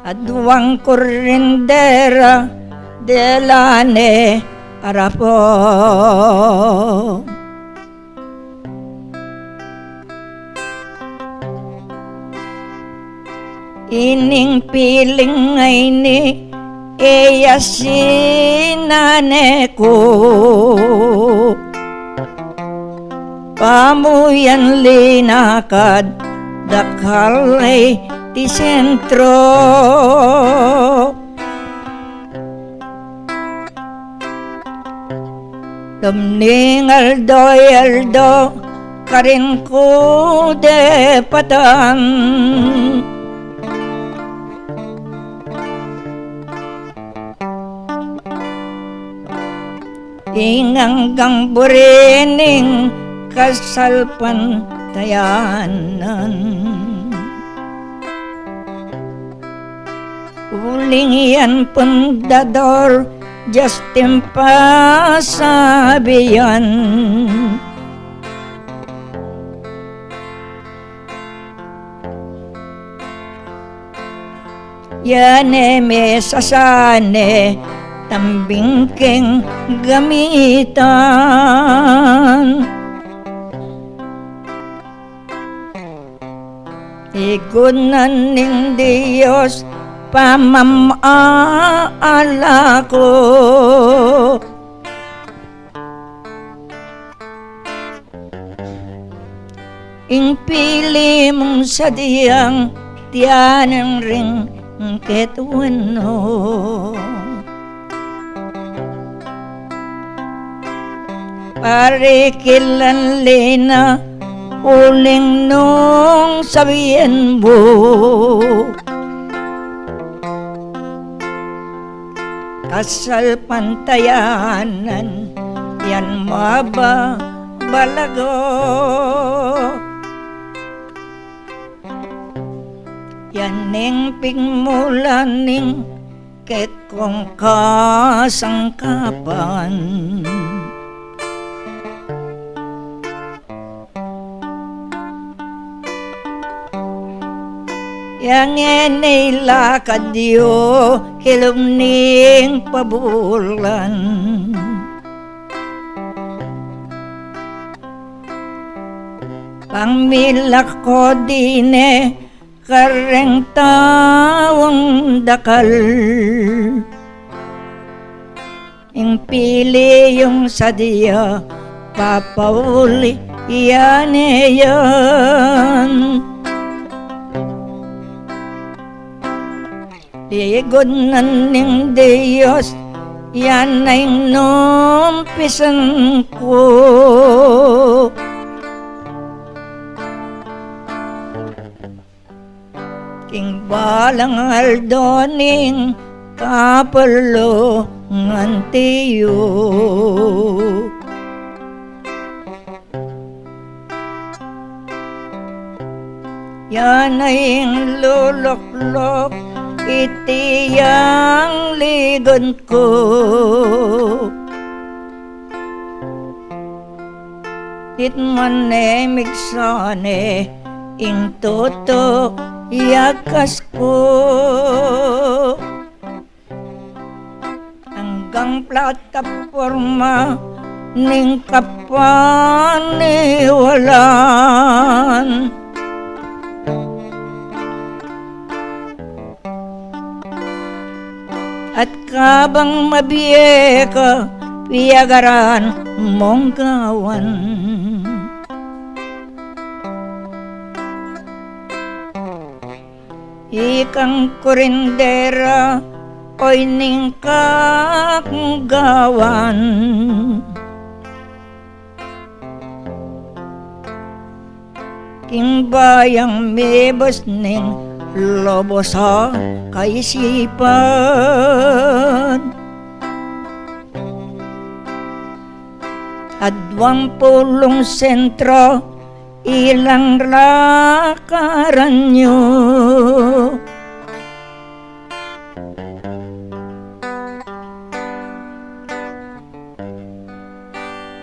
Adwang kurindera delane arapo. Ining piling ay ni iya sinane ko. Pamuyan linakad dakal ay di sentro. Lumning aldo karin ko de patan. Inganggang burining kasalpan tayanan. Uling yan pundador Justin pasabihan. Yane me sasane tambingking gamitan. Igunan ning Diyos pamamaala ko. Ing pili mong sa diyang tiyanang ring ketuano. Parikilan lena uling nung sabihin mo. Kasal pantayanan yan mababalago. Yan ning pigmulaning ket kong kasangkapan. Yang enay kadyo hilumning pabulan. Pangmilak ko dine kareng tawang dakal. Ing pili yung sadya papauli yan. Ligonan ning Diyos yan ay numpisan ko. King balang aldoning kapalo ngantiyo. Yan ay lulok-lok itiyang ligon ko. Itman migsane ing toto yakas ko. Hanggang plataforma ning kapaniwalan. At kabang mabiye ka, piyagaran mong gawan. Ikang kurindera, oy ning kakgawan. King bayang mebos ning lobo sa kaisipan. At 20 sentro ilang lakaran nyo.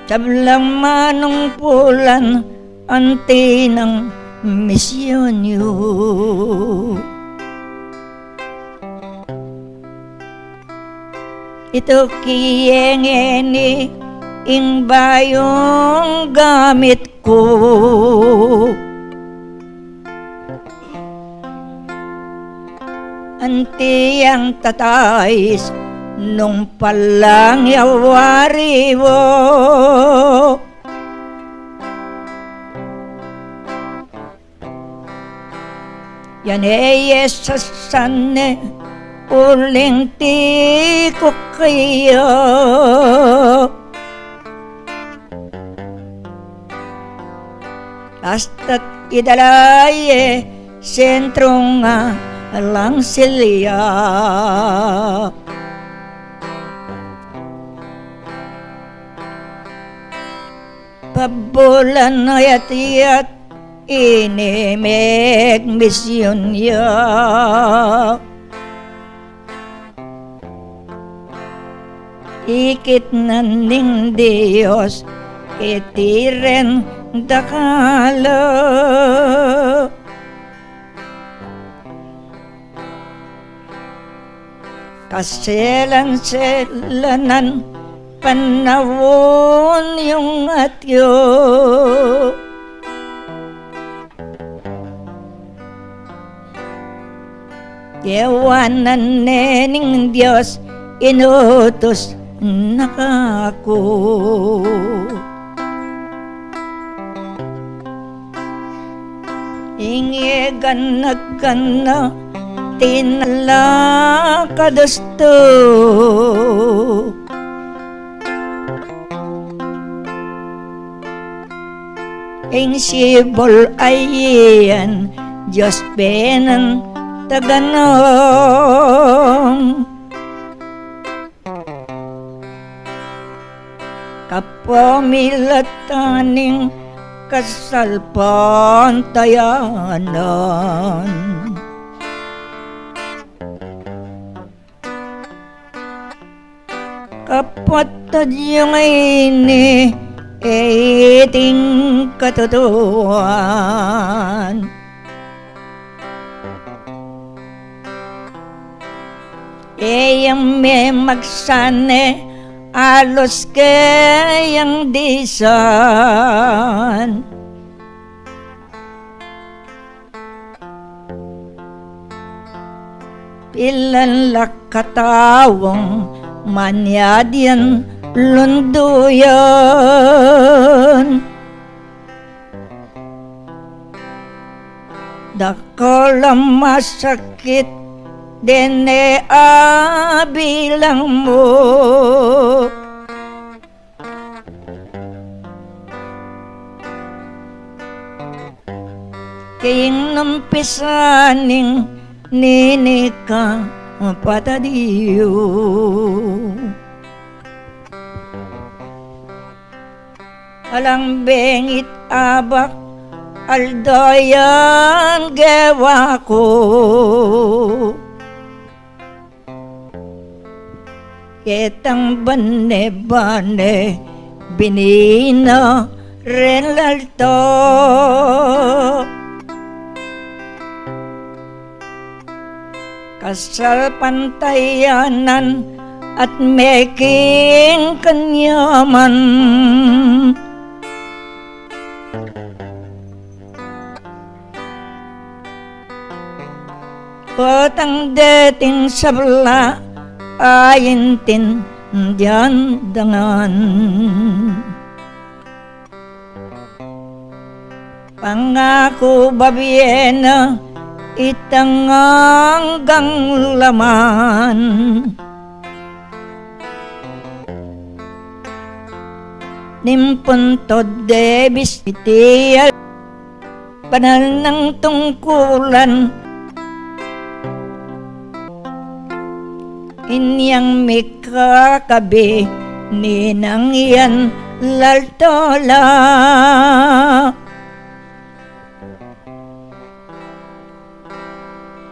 Tablang manong pulan anti ng misyon nyo. Ito kiyengeni ing bayong gamit ko. Anti ang tatais nung palang yawari mo. Yan sasane uling ti ko kayo. Hasta't idalay sentro nga lang silya. Pabulan na yatiyat inimig misyon ya. Ikit na ning Diyos itiren dakala. Kaselan-selanan panahon yung atyo. Yawanan nening Diyos inutos nakako. Ingegan-nagana tinala kadusto. Ing sibol ayan Diyos benan taganong. Kapamilataning kasalpantayanan. Kapatid yung ini iting katotohan. Yang may magsane alos kayang disan. Pilan lakatawang manyadyan lunduyan. Dakalang masakit dene abilang mo. Kayang nampisaning ninika patadiyo. Alang bengit abak aldayan gawa ko. Ketang bane-bane binina relalto. Kasal pantayanan at making kanyaman. Patang dating sabla ayintin diyan dangan. Pangako babiena itanganggang laman. Nimpuntod debis itiyal panal ng tungkulan. Inyang mikakabi ninang yan laltola.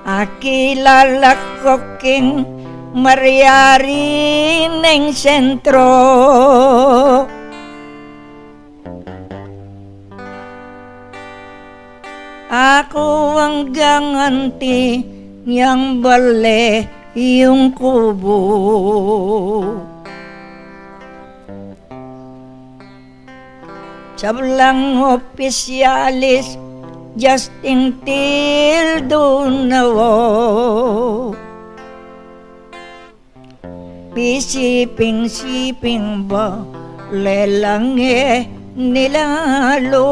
Akilala ko king Mariari ng sentro. Ako ang ganganti niyang bale yung kubo. Sablang opisyalis Justin Tildonawo. Pisiping-siping ba lelange nilalo.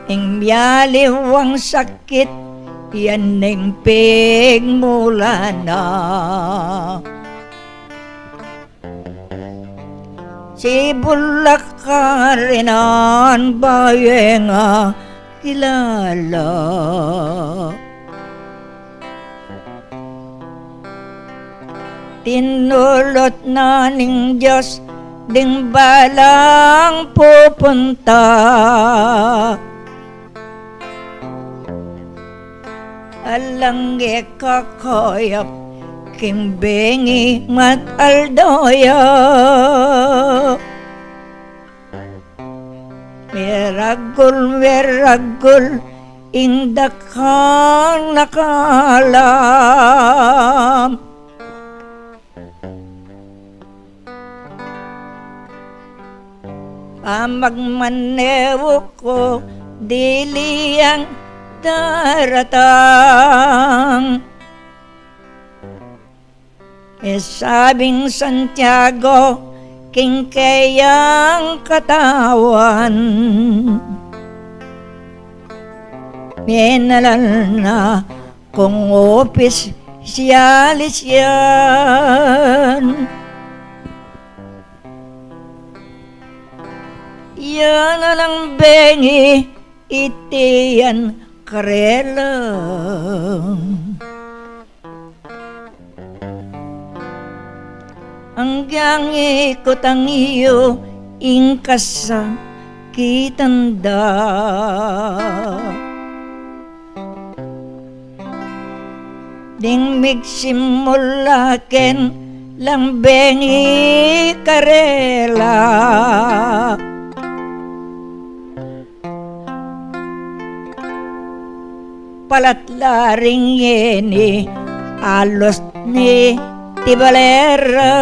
Ing biyaliwang sakit yan ning pigmula na. Sibulak ka rin ang baye nga kilala. Tinulot na ning Diyos ding balang pupunta. Alangge kakayap kimbengi mat aldoya. Meragul indak kang nakalam. Magmanewo ko dili ang daratang. Sabing Santiago king kayang katawan. Menalal na kung opisyalis yan. Yan ang bengi itiyan karela. Hanggang ikot ang iyo ingkasa kitanda. Ding migsimulaken lang bengi karela. Palatlaring yeni alos ni tibalera.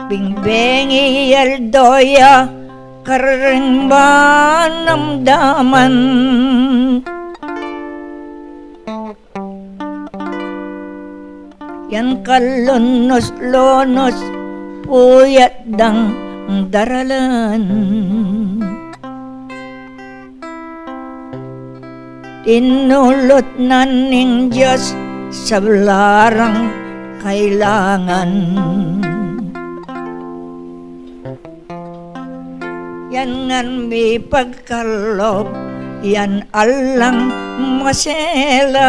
Bingbengi aldoya kareng manamdaman. Yan kalonos-lonos puyat dang daralan. Inulot na ning Diyos sa larang kailangan. Yan ngan may pagkalob, yan alang maselan.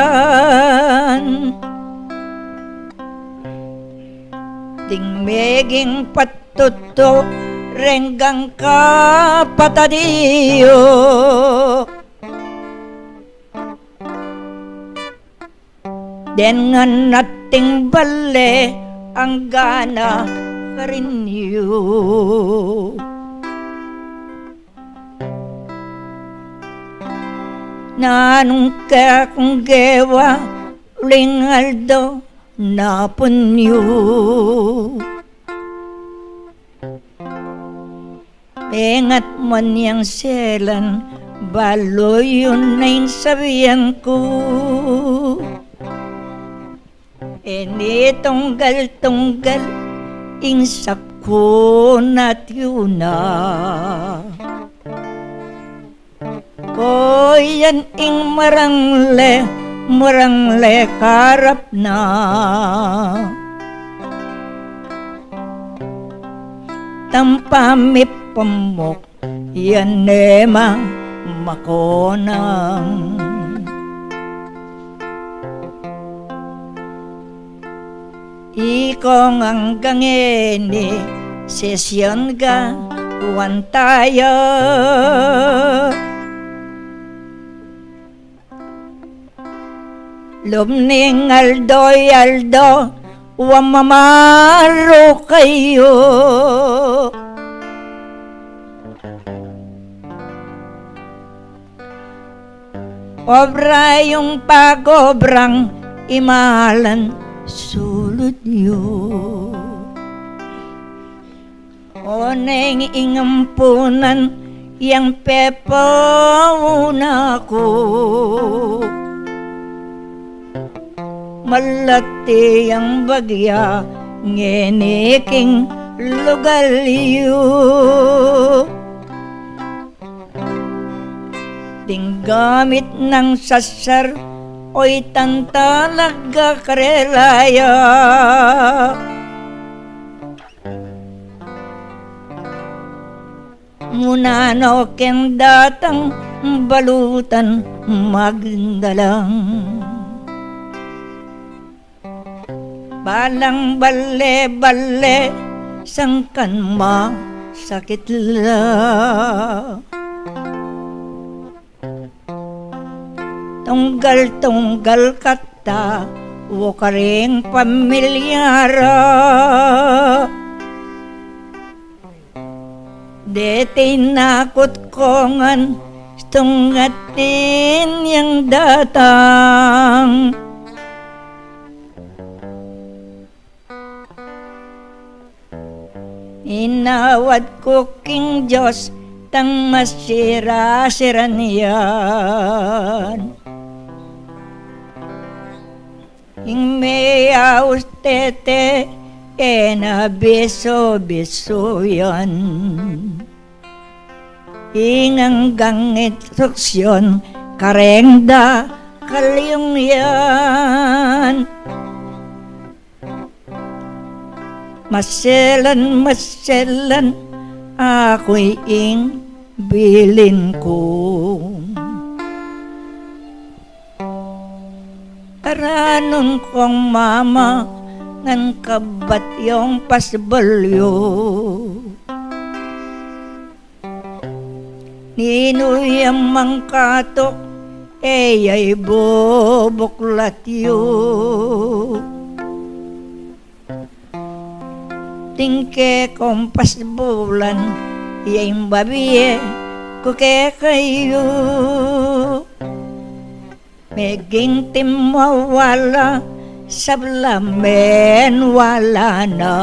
Ding meging patuto renggang kapatadiyo. Den nga nating bale ang gana karinyo. Nanong ka kung gewa ringaldo na punyo. Pengat mo niyang selan balo yun na yung sabihan ko. Eni tunggal-tunggal ingsak ko na't yun na. O yan ing marangle karap na. Tampamip pamok yan nema makonang. Ikong ang gangeni sesyon ga wantaya. Lumning aldo wamamaro kayo. Obra yung pagobrang imalan sulod yo. Oneng ingampunan yang pepauna ko. Malati ang bagya ngeniking lugalyo. Ding gamit ng sasar oy tantalaga karelaya. Muna no ken datang balutan magdalang. Balang bale-bale sangkan ma sakit la. Tunggal-tunggal kata wakaring pamilyara. Deti nakot kongan tungatin yang datang. Inawad ko king Diyos tang masira-siran yan. Ing mea ustete na beso-beso yan. Ing hanggang instruksyon karengda kalyong yan. Maselan ako'y ing bilin ko. Aranon kong mama ngan kabat yung pasbalyo. Ninuyang mangkatok ay boboklat yo. Tingke kompas bulan yang babiye ko ke kayo. Meging timawala sablamen wala na.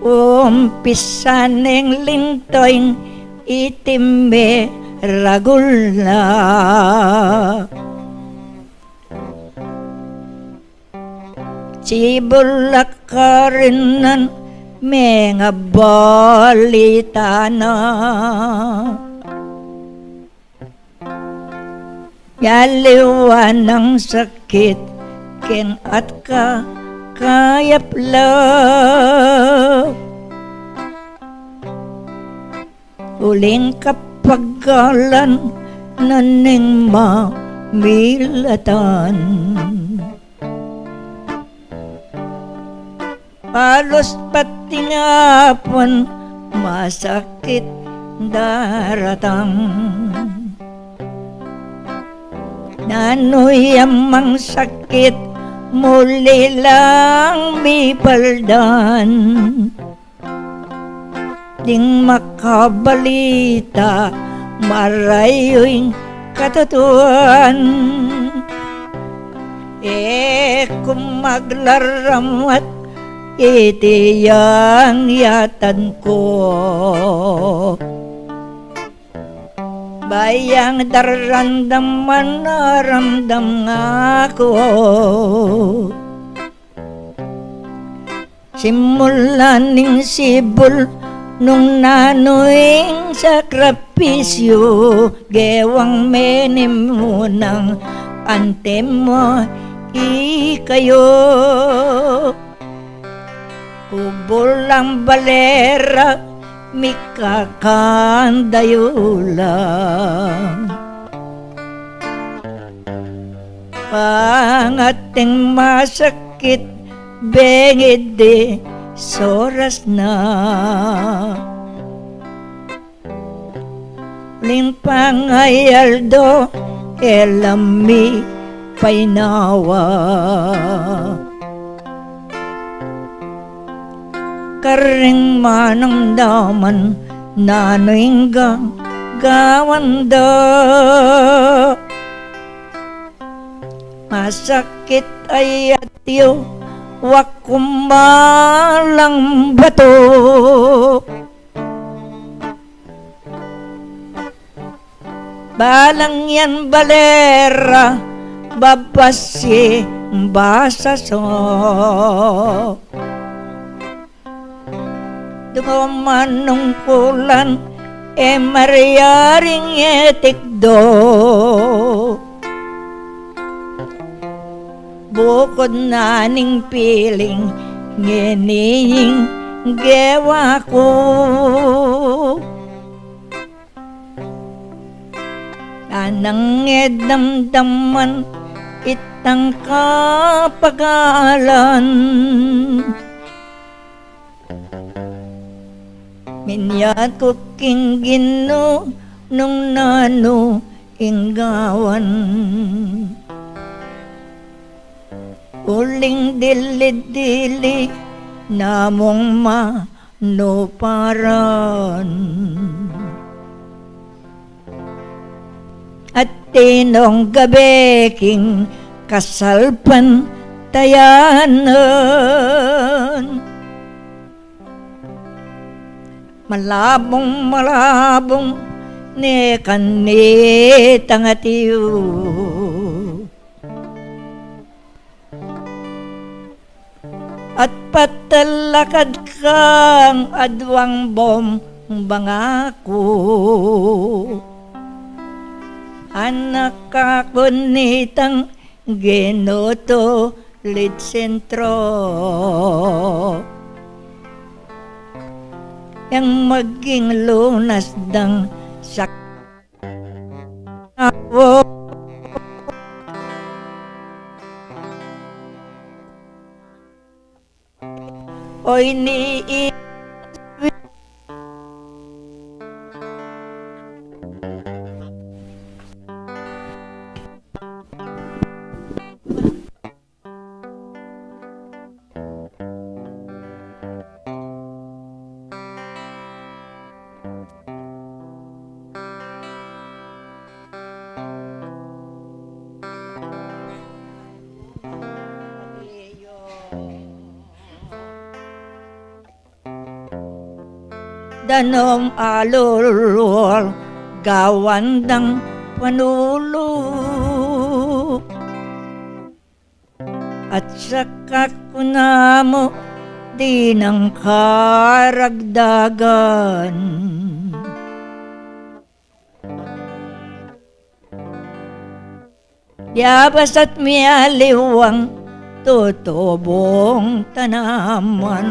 Umpisan ng lintoy itime ragul na. Sibulak karinan mga balita na. Yaliwan ng sakit ken at ka kayapla. Uling kapagalan naning mamilatan. Halos pati nga pon masakit daratang. Nanoy amang sakit muli lang mipaldan. Ding makabalita marayo'y katatuan. Kung maglaramat iti yang yatan ko. Bayang daramdaman naramdam ako. Simulan ning sibol nung nanoing sakripisyo. Gewang menim mo ng ante mo ikayo. Kubol ang balera, mikakandayo lang. Pangating masakit, bengid de soras na. Limpangayaldo, elami painawa. Karing manamdaman nanoing gawanda. Masakit ay atyo wakumalang bato. Balang yan balera babasi basaso. Dumamanong kulan mariaring etik mundo. Bukod na ning piling nginiing gewa ko, anang edamdaman itang kapagalan. Minyat ko king Ginoo nung nano inggawan, uling dili-dili namong manuparan. At tinong gabi king kasalpan tayanan, malabong ni kanitang atiyo. At patalakad kang adwang bangako, anak kakunitang Ginoto Lead Sentro, yang maging lunas dang sa ako. Oy ni danom alulul gawandang panulo, at saka kunamo di ng karagdagan. Yabas at mialiwang tutubong tanaman,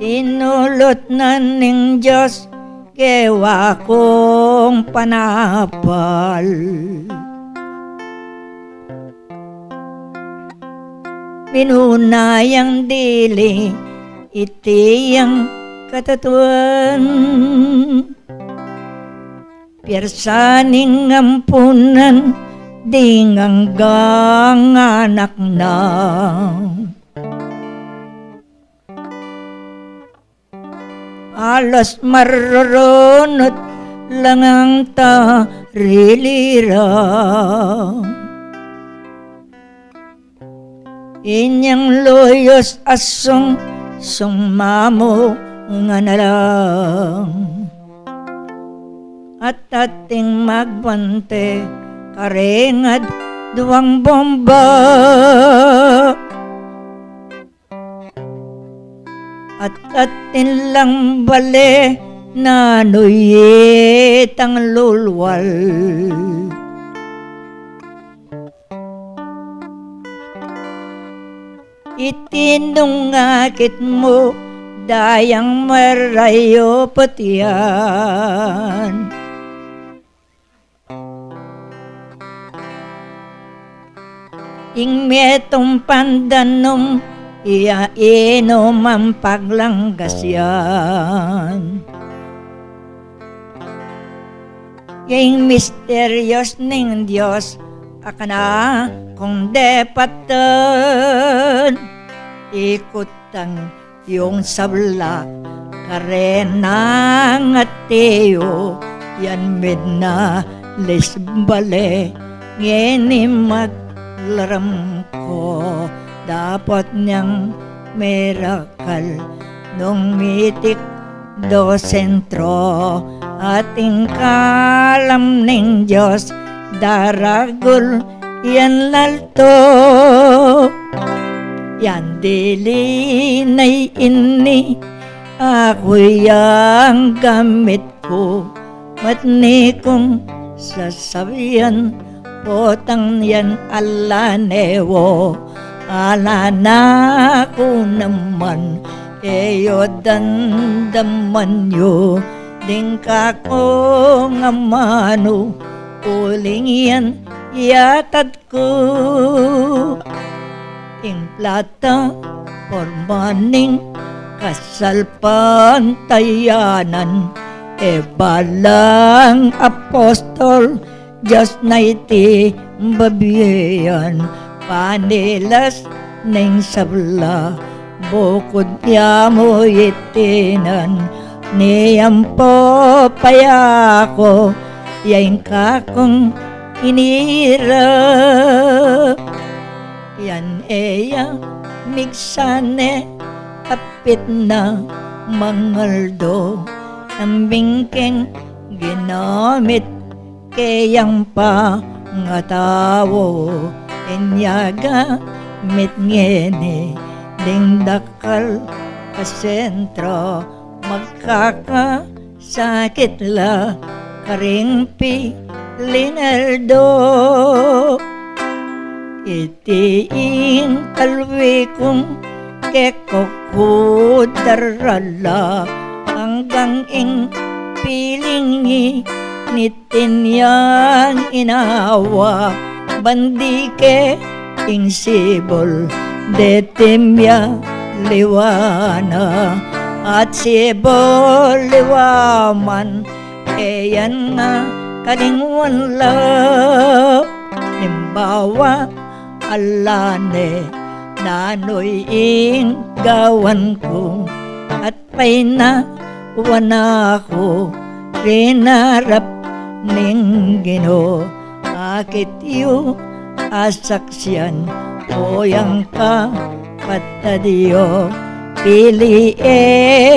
tinulot na ning Diyos kewa kong panapal. Minunayang dili itiyang katatuan, piersaning ampunan ding hanggang anak na. Alas marurunot lang ang tarilira, inyang loyos asong sumamo nga nalang, at ating magbante karengad duwang bomba, at atin lang bale na nuyit ang lulwal. Itinungakit mo dayang marayo patiyan, ing metong pandanom iya inom ang paglanggas yan. Yung misteryos ning Diyos akana kung depatan, ikutang yung sabla karenang at teyo, yan midna lisbale ngeni maglaram ko. Dapat niyang miracle nung mitik do sentro, ating kalam ning Diyos daragol yan lalto, yan dili nay ini ako'y ang gamit ko, matni kong sasabihan, potang yan alanewo, alana ko naman, eyo dandaman yo, ding kako nga mano, uling yan yatad ko. Ing plata pormaning kasalpantayanan, e balang apostol, Diyos na iti babiyan, panilas ning sabla, bukod niya mo itinan, niyang po payako, yain kakong inirap. Yan eya migsane kapit na mangaldo, ang bingking ginamit kayang pa nga tao, enyaga mitngene ding dakal kasentro, magkakasakit la karingpi linaldo. Itiin kalwi kong kekukudarala, hanggang ing pilingi nitin yang inawa, bandike ing sibol detimya liwana, at sibol liwaman eyan nga kalingwan la, nimbawa alane nanoy ing gawan ko, at pay na wana ko rinarap ning Ginoo, akit yu asaksyan oyang ka patadiyo, pili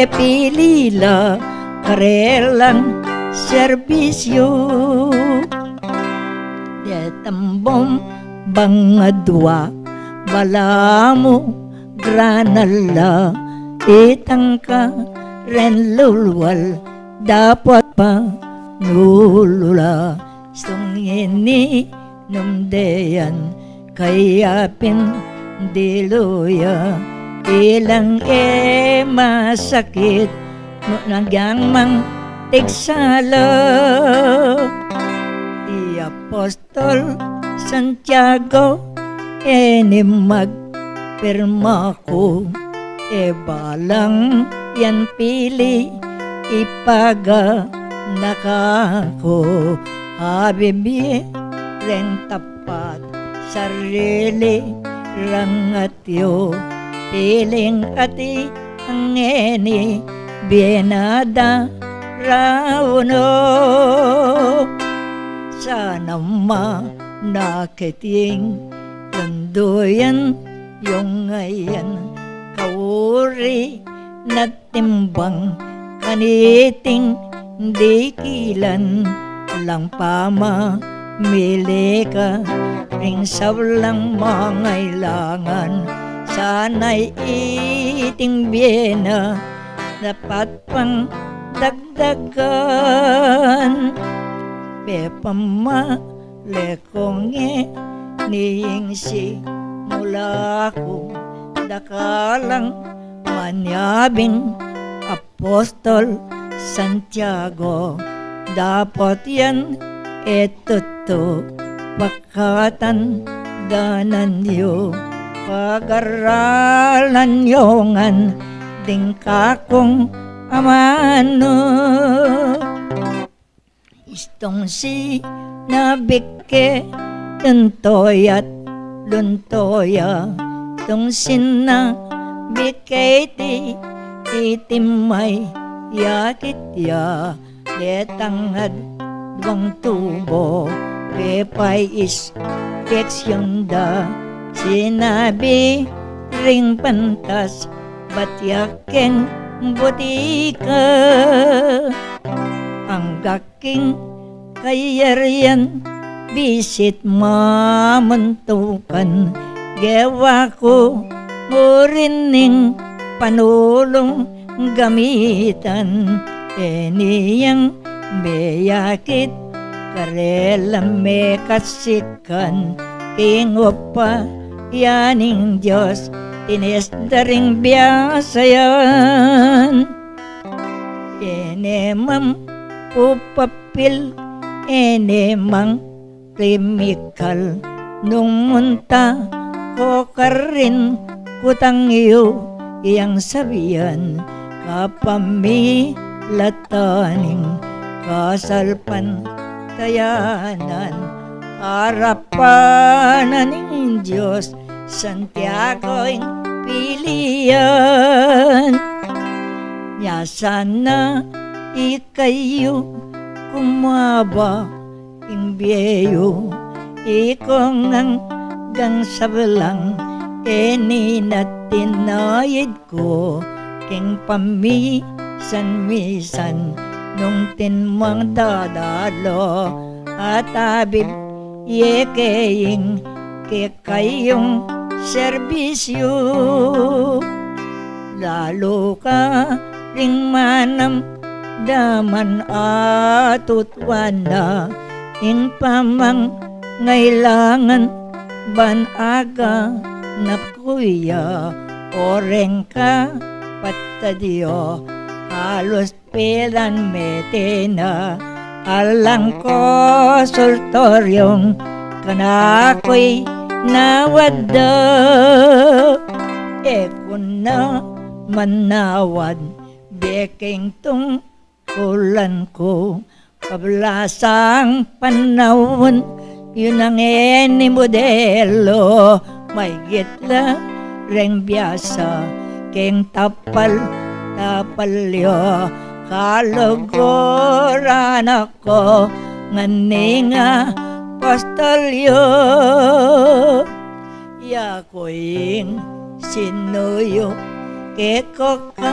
pilila karelang serbisyo, detambom bangadwa balamo granala, itangka ren lulwal dapat pa nulula, sungini numdeyan kayapin diluya, ilang masakit nagyang mang tigsala. Di Apostol Santiago eni magpirma ko, e balang yan pili ipaga nakako, habibi ren tapat sarili rangatyo, piling ati ang eni bienada rauno, sana nakiting landuyan yung ngayon, kauri na timbang kaniting dikilan, lang pama mili ka ring sablang mangailangan, sana'y iting biyena dapat pang dagdagan, pepama lekonge niying si mula ko, dakalang manyabing Apostol Santiago, dapat yan etuto pakatan danan yo, pag-aralan yongan ding kakong amano, istong si nabike tuntoyat luntoya, tong sina biketi itimay yakit ya, letangad duwang tubo pepay is keksyonda, sinabi ring pantas batyaken butika, ang gaking kayarian bisit mamantukan, gewa ko murining panulong gamitan eniyang meyakit karela me kasikan kingopa yaning Diyos tinesdaring biyasayan enemam upapil enemang chemical nung munta ko karin kutang iyo iyang sabihan kapamilataning kasalpan tayanan harapan ng Diyos Santiago'y pilihan nya sana ikayo kumaba imbiyo ikong ang gang sabalang eni na tinayid ko king pamisan-misan nung tinmang dadalo at abib yekeing kekayong serbisyo lalo ka ring manam daman atutwana in pamang ngailangan ban aga na kuya oreng ka patadyo halos pelan metena alang konsultoryong kanakoy nawada ekuna manawad beking tungkulan ko kablasang panahon yun ang eni modelo may gitla reng biasa keng tapalyo kalogoran ako nganinga pastalyo yakoing sinuyo keko ka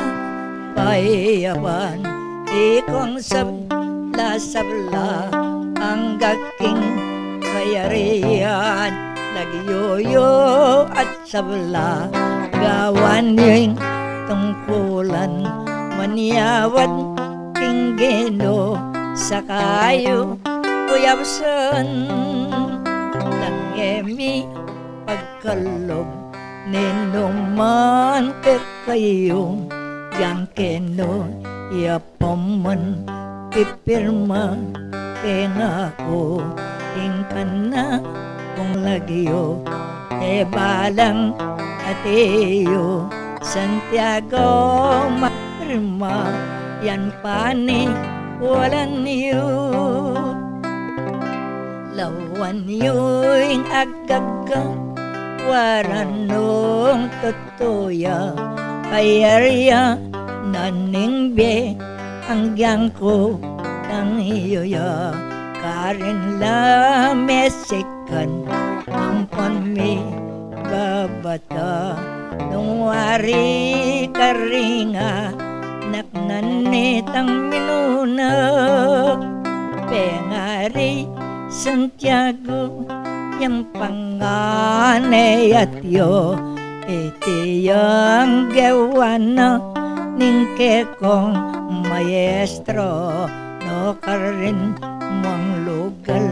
payaban ikong sabla ang gaking kayarian nagyoyo at sabla gawan yung tungkulan maniyawad tinggeno sa kayo kuyabsan langemi pagkalog ninuman kayo yang keno yapaman pipirma pengako ingkan na kung lagyo balang ateyo Santiago mapirma yan pani walang niyo lawan yung agaga waranong tutuya kayarya naningbe ang ko tang iyoya karin la mesikan ang panmi babata nung wari karinga naknanitang minuna pengari Santiago yang panganay at yo iti yang gawana ningke kong maestro no karin mong lugal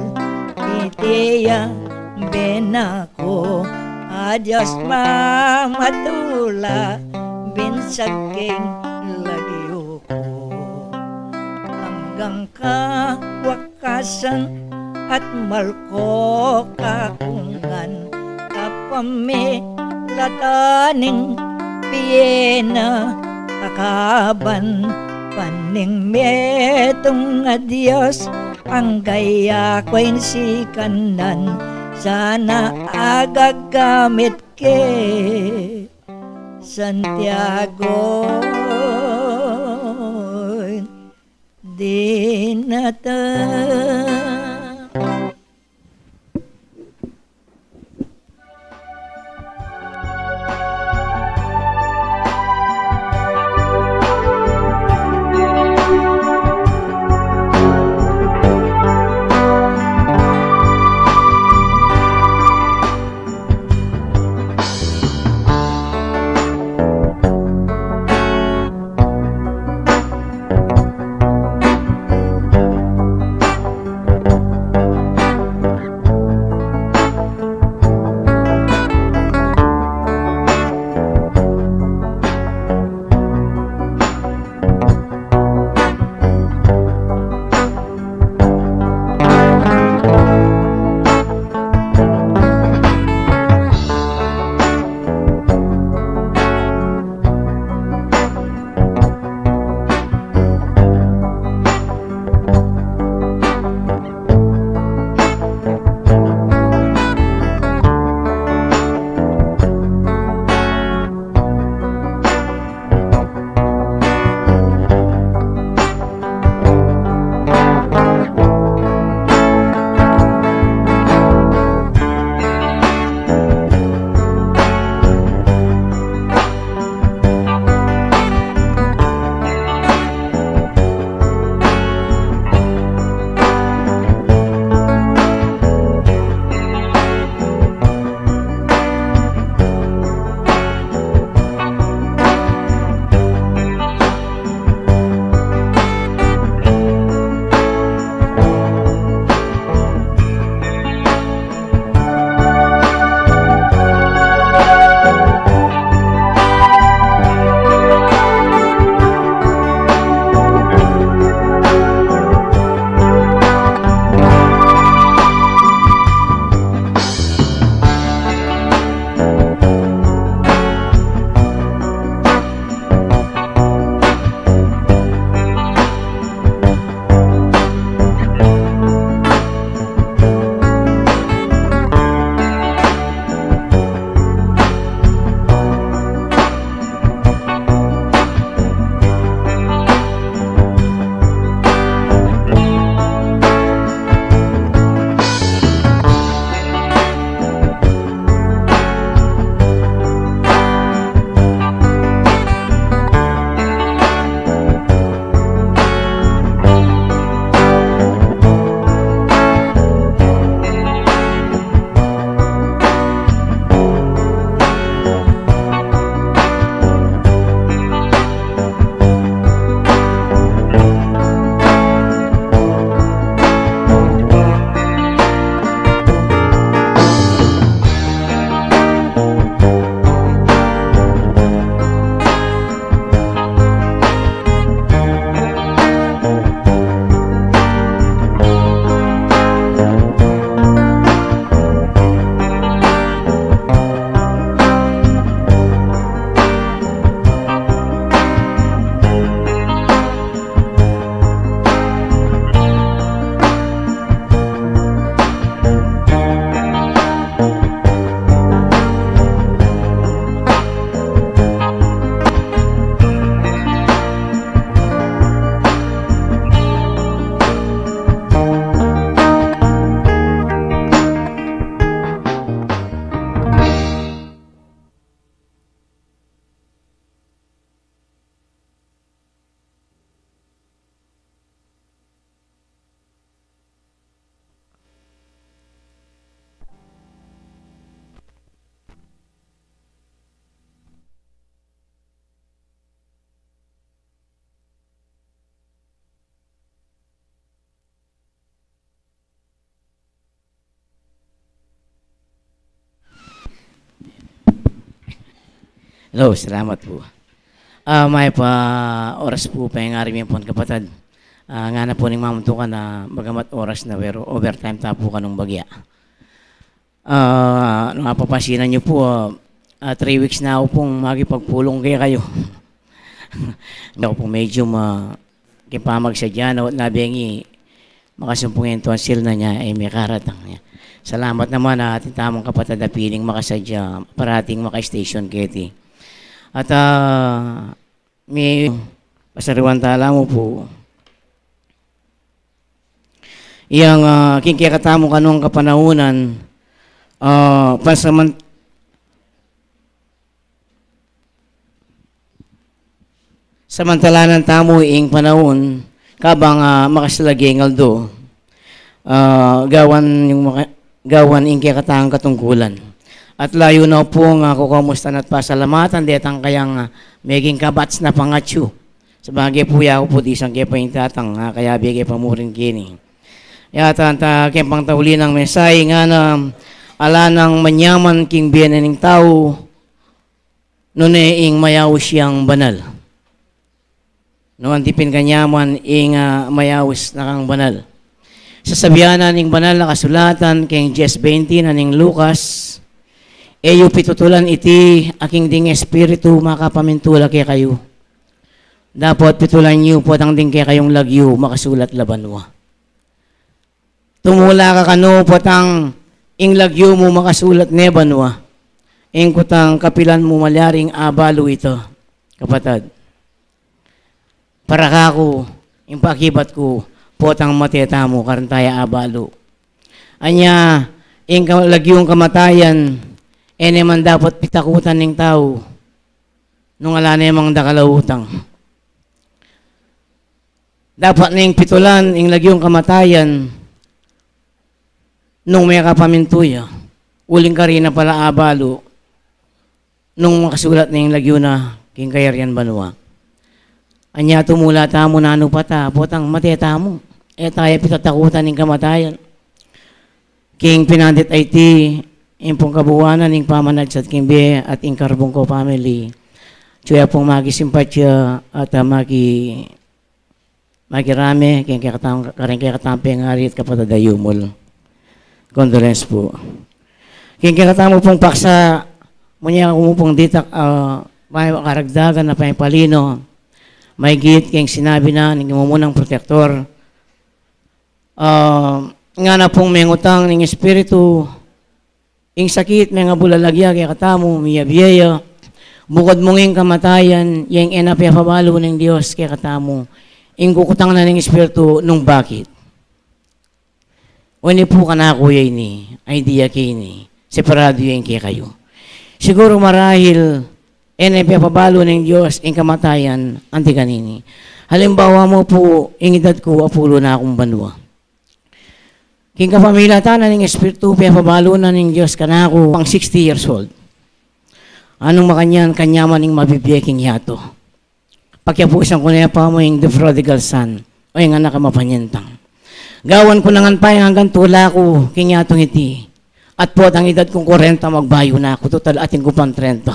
iti yang benako adios mamatula binsaking lagyo ko hanggang kawakasan at malko kakungan kapame lataning piyena akaban paning metong adios ang gaya ko'y sikanan sana agagamit ke Santiago dinata. Hello, salamat po. May oras po pa yung arim yung kapatid. Nga na po ning mamuntukan na bagamat oras na pero overtime ta po kanong bagya. Nung mapapasinan nyo po, 3 weeks na ako pong magipagpulong kayo. Hindi ako pong medyo kipamag sa dyan at nabengi makasumpungin to ang sil na niya ay may karatang niya. Salamat naman na ating tamang kapatid na piling makasadya parating maka-station keti. At may pasariwan tala mo po. Iyang kikikatamo ka nung kapanahunan samantala ng tamo ing panahon kabang makasilaging aldo gawan ing kikatang katungkulan. At layo na po nga kukamusta at pasalamatan detang kayang meging kabats na pangatsu. Sa bagay po ya po di sang kepa yung tatang kaya bigay pamurin kini. Yata kempang tauli ng mesay nga na ala ng manyaman king biyanan ng tao nune ing mayaw siyang banal. Noon tipin kanyaman ing mayawis na kang banal. Sasabihanan ing banal na kasulatan king Jes 20 na ning Lucas eyo pitutulan iti aking ding espiritu makapamintula kay kayo. Dapat pitulan niyo po tang ding kay kayong lagyo makasulat labanwa. Tumula ka kano po tang ing lagyo mo makasulat nebanwa. Ing kutang kapilan mo malaring abalo ito, kapatid. Para kako, ing pakibat ko, po tang mateta mo karantaya abalo. Anya, ing lagyong kamatayan, man dapat pitakutan ng tao nung ala na yung dakalawutang. Dapat ning pitulan, ing lagyong kamatayan nung may kapamintuya. Uling ka rin na pala abalo nung makasulat na yung lagyo na king kayarian banwa. Anya tumula tamo na ano pata, potang mateta mo. Tayo pitatakutan ng kamatayan. King pinandit IT, impong kabuwanan ng pamanad sa Kimbe at ing karbong ko family. Tuya pong magisimpatya at magirame kaya kakatampi ang hari at kapatadayumol. Condolence po. Kaya kakatamo pong paksa munya kumupong ditak may karagdagan na pangipalino. May git kayong sinabi na ng munang protektor. Nga na pong may ngutang ng espiritu ing sakit, may nga bulalagya, kaya katamo, miyabiya, bukod mong ing kamatayan, yung enapya pabalo ng Diyos, kaya katamo, ing kukutang na ng Espiritu, nung bakit? Wani po ka na kuya ini, idea kay ini, separado yung kaya kayo. Siguro marahil, enapya pabalo ng Diyos, ing kamatayan, anti kanini. Halimbawa mo po, ing edad ko, apulo na akong banwa. King kapamilatan na ng Espiritu, pabalo na ng Diyos kanako, pang 60 years old. Anong makanyan, kanyaman ng mabibiyaking yato. Pagkapusan ko na pa mo yung the prodigal son, o yung anak mapanyentang. Gawan ko nangan pa yung hanggang tula ko, king yatong iti. At po, ang edad kong 40, magbayo na ako, total atin ko pang 30.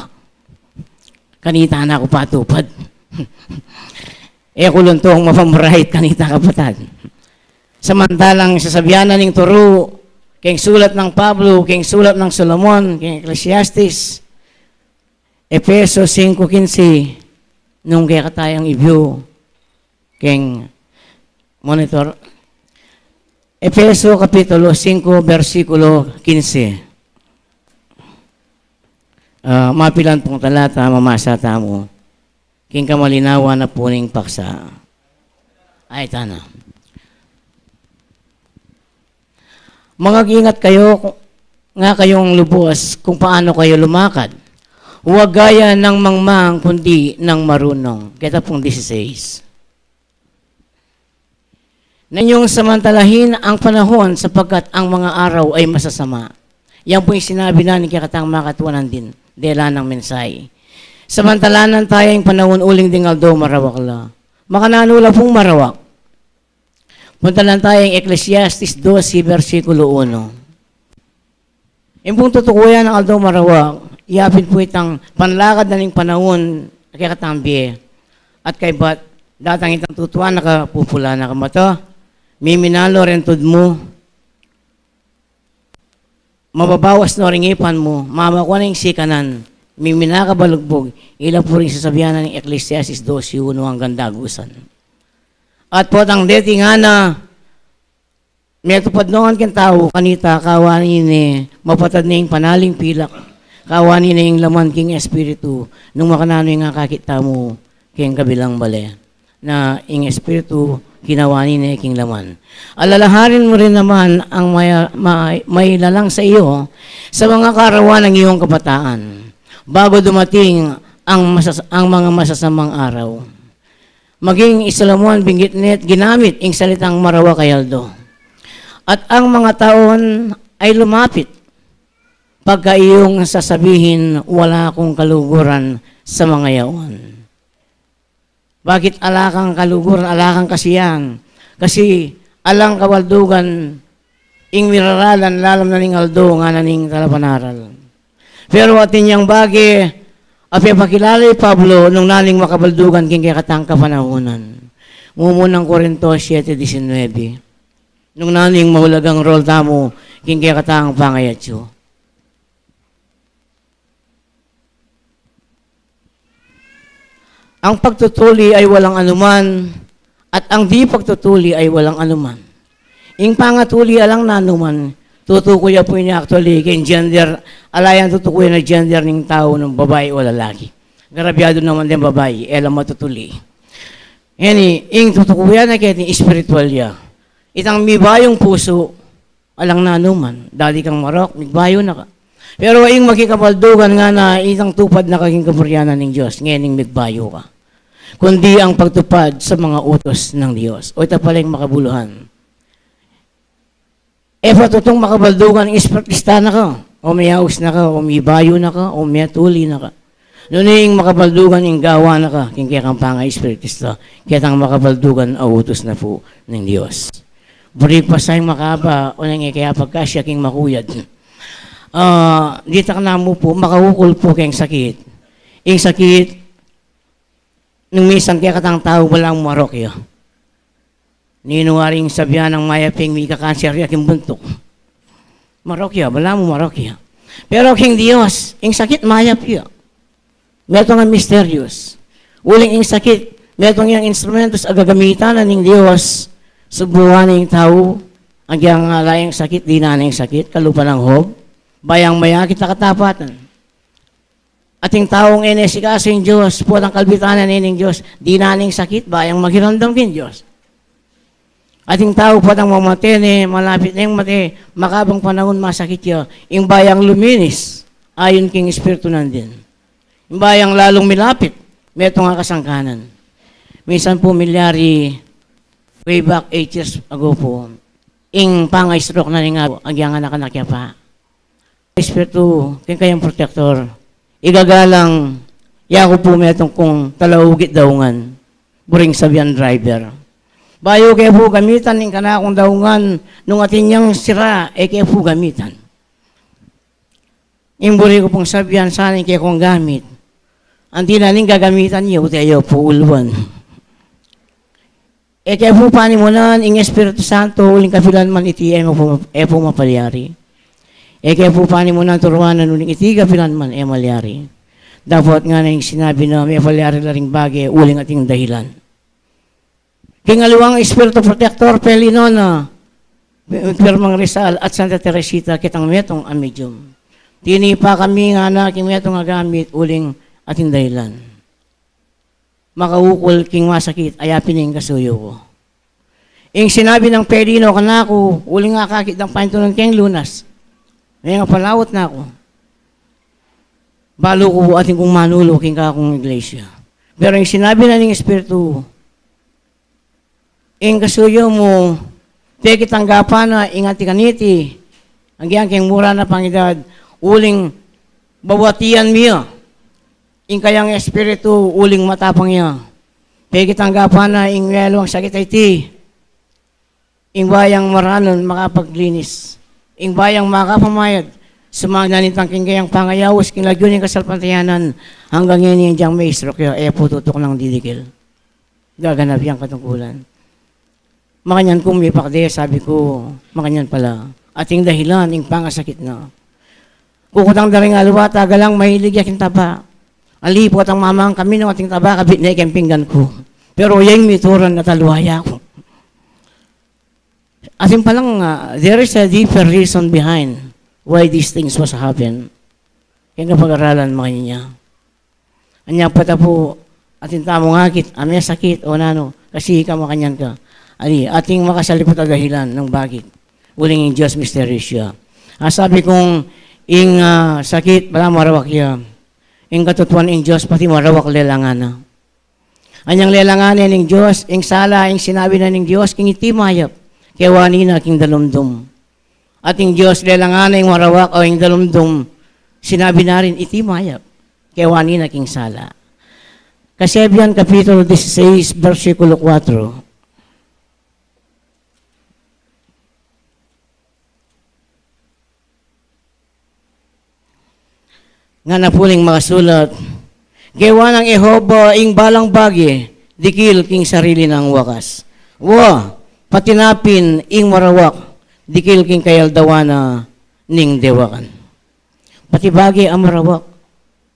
Kanita na ako patupad. Kuluntong mapamurahit, kanita kapatad. Samantalang sasabihanan ng turo, kayong sulat ng Pablo, kayong sulat ng Solomon, kayong Ecclesiastes, Efeso 5:15, nung kaya katayang i-view, kayong monitor, Efeso Kapitulo 5, versikulo 15. Mapilan pong talata, mamasa tamo, kayong kamalinawa na puning paksa. Ay, tana. Mag-ingat kayo nga kayong lubos kung paano kayo lumakad. Huwag gaya ng mangmang kundi ng marunong. Kita pong 16. Nanyong samantalahin ang panahon sapagkat ang mga araw ay masasama. Yan po yung sinabi na ni Kakatang makatuwanan din. Dela ng mensay. Samantalanan tayo yung panahon uling dingaldo marawak la. Makananula pong marawak. Punta lang tayo yung Ecclesiastes 12, versikulo 1. Yung pong tutukuyan ng Aldo Marawak, iyapin po itang panlakad na ning panahon kay katambi. At kay bat, datang itang tutuan nakapupula na kamato, miminalo rentod mo, mababawas na ring ipan mo, mamakuha na yung sikanan, miminakabalugbog, ila po rin sasabihan ng Ecclesiastes 12:1 hanggang dagusan. At po tang deti nga na, may tupad noon kin tao, kanita, kawani ni, mapatad na yung panaling pilak, kawani na yung laman king espiritu, nung makanano yung kakita mo, king kabilang bale, na yung espiritu, kinawani na king laman. Alalahanin mo rin naman ang may lalang sa iyo sa mga karawan ng iyong kabataan bago dumating ang mga masasamang araw. Maging isalamuan binggit net ginamit ang salitang marawa kay Aldo. At ang mga taon ay lumapit pagka iyong sasabihin wala akong kaluguran sa mga yaon. Bakit alakang kaluguran, alakang kasiyan? Kasi alang kawaldugan, ing miraralan, lalam na ning Aldo, nga na ning talapanaral. Pero atin niyang bagi, api pakilala Pablo, nung naling makabaldugan, king katang kapanahunan. Mumunang Korinto 7:19. Nung naling mahulagang rol tamo, king katang pangayatyo. Ang pagtutuli ay walang anuman, at ang di pagtutuli ay walang anuman. Ing pangatuli alang nanuman, tutukuya po niya actually kay gender, alayan tutukuya na gender ng tao ng babae o lalaki. Garabyado naman din babae, elang matutuli. Ing tutukuya na kaya spiritual ya. Itang mibayong puso, alang nanuman, dali kang marok, mibayo na ka. Pero ing makikabaldugan nga na itang tupad na kaging kaburyanan ng Diyos, ngayon migbayo ka. Kundi ang pagtupad sa mga utos ng Diyos. O ito pala yung makabuluhan. Patutong makabaldugan ng espiritista na ka, o may haus na ka, o may bayo na ka, o may tuli na ka. Noon yung makabaldugan yung gawa na ka, king kaya kang pangay espiritista, kaya tang makabaldugan ang utos na po ng Diyos. Buri pa sa makaba, o nang kaya pagkasya king makuyad. Dito ka na mo po, makahukol po kayong sakit. Yung sakit, nung minsan kaya katang tao, walang marokyo. Ninuwaring sabihan ng mayaping may kakanser yaking buntok. Marokyo, wala mo marokyo. Pero king Diyos, yung sakit mayapyo. Meron nga mysterious. Uling yung sakit, meron yung instrumentos agagamitan ng Diyos. Subuhan ng tao, ang yung layang sakit, di na yung sakit, kalupa ng hob. Bayang maya kita katapatan. Ating taong inesikaso yung Diyos, po ang kalbitanan ng Diyos, di naning sakit, bayang maghiramdam din Diyos. Ating tao po ang mamate, malapit na yung mate, makabang panahon masakit yun, yung bayang luminis, ayon king Espiritu nandin. Yung bayang lalong milapit, may ito nga kasangkanan. Minsan po, milyari, way back 8 years ago po, yung pangay-stroke na nga, ang yang anak pa. Espiritu, king kayang protector, igagalang, yako po metong kung talawugit daungan, buring sabihan driver. Bayo kaya po gamitan ng kanakong daungan, nung atin niyang sira, kaya po gamitan. Imburi ko pong sabihan, sana kaya kong gamit. Ang tinaning gagamitan niyo, tayo po ulwan. Kaya po panimunan, ing Espiritu Santo, uling kapilan man iti, po mapalyari. Kaya po panimunan turuanan, uling iti kapilan man, malyari. Dapat nga na yung sinabi na may palyari na ring bagay, uling ating dahilan. Kingaliwang Espiritu Protector, Pelino na, Pirmang Rizal at Santa Teresita, kitang metong medium. Tinipa kami nga na, king metong gamit, uling ating dahilan. Makaukol king masakit, ayapin yung kasuyo ko. Yung sinabi ng Pelino kanako, uling nga kakit ng pantunan king lunas. May nga palawat na ako. Balo ko ating kong manulo king kakong iglesia. Pero yung sinabi na ng Espiritu, ing kasuyo mo, peki tanggapan na ingati kaniti, ang king mura na pangidad, uling bawatian miya, ing kayang Espiritu, uling matapang niya. Peki tanggapan na ing welo ang sakit ay ti, ing bayang maranon makapaglinis, ing bayang makapamayad Sumananitang kingkayang pangayawas, kinagyon yung kasalpantayanan, hanggang ngayon yung diyang maestro, kaya po tutok ng didikil. Gaganap yung katungkulan. Makanyan kung may pakde, sabi ko, makanyan pala. Ating dahilan, yung pangasakit na. Kukutang daring alwata, galang mahilig yakin taba. Alipot ang mamang kami ng ating taba, kabit na iking pinggan ko. Pero yung mituran na talwaya ko. Ating palang, there is a deeper reason behind why these things was happen. Kaya napag-aralan mga niya. Anya pata po, ating tamong akit, amya sakit, o nano, kasi ikaw makanyan ka. Ali, ating makasalipot ang dahilan ng bakit. Uling yung Diyos mysterious siya. Sabi kong, ing sakit, pala marawak ya. Ing katutuan ing Diyos, pati marawak lelangan na. Anyang lelanganin ing Diyos, ing sala, ing sinabi na ning Diyos, king itimayap, kewani na king dalumdum. Ating Diyos, lelanganin ing marawak o ing dalumdum, sinabi na rin itimayap, kewani na king sala. Kasebian Kapitulo 16, versikulo 4. Nga napuling makasulat, gawa ng Ehova ing balang bagi, dikil king sarili ng wakas. Patinapin ing marawak, dikil king kayaldawana ning dewakan. Pati bagi ang marawak.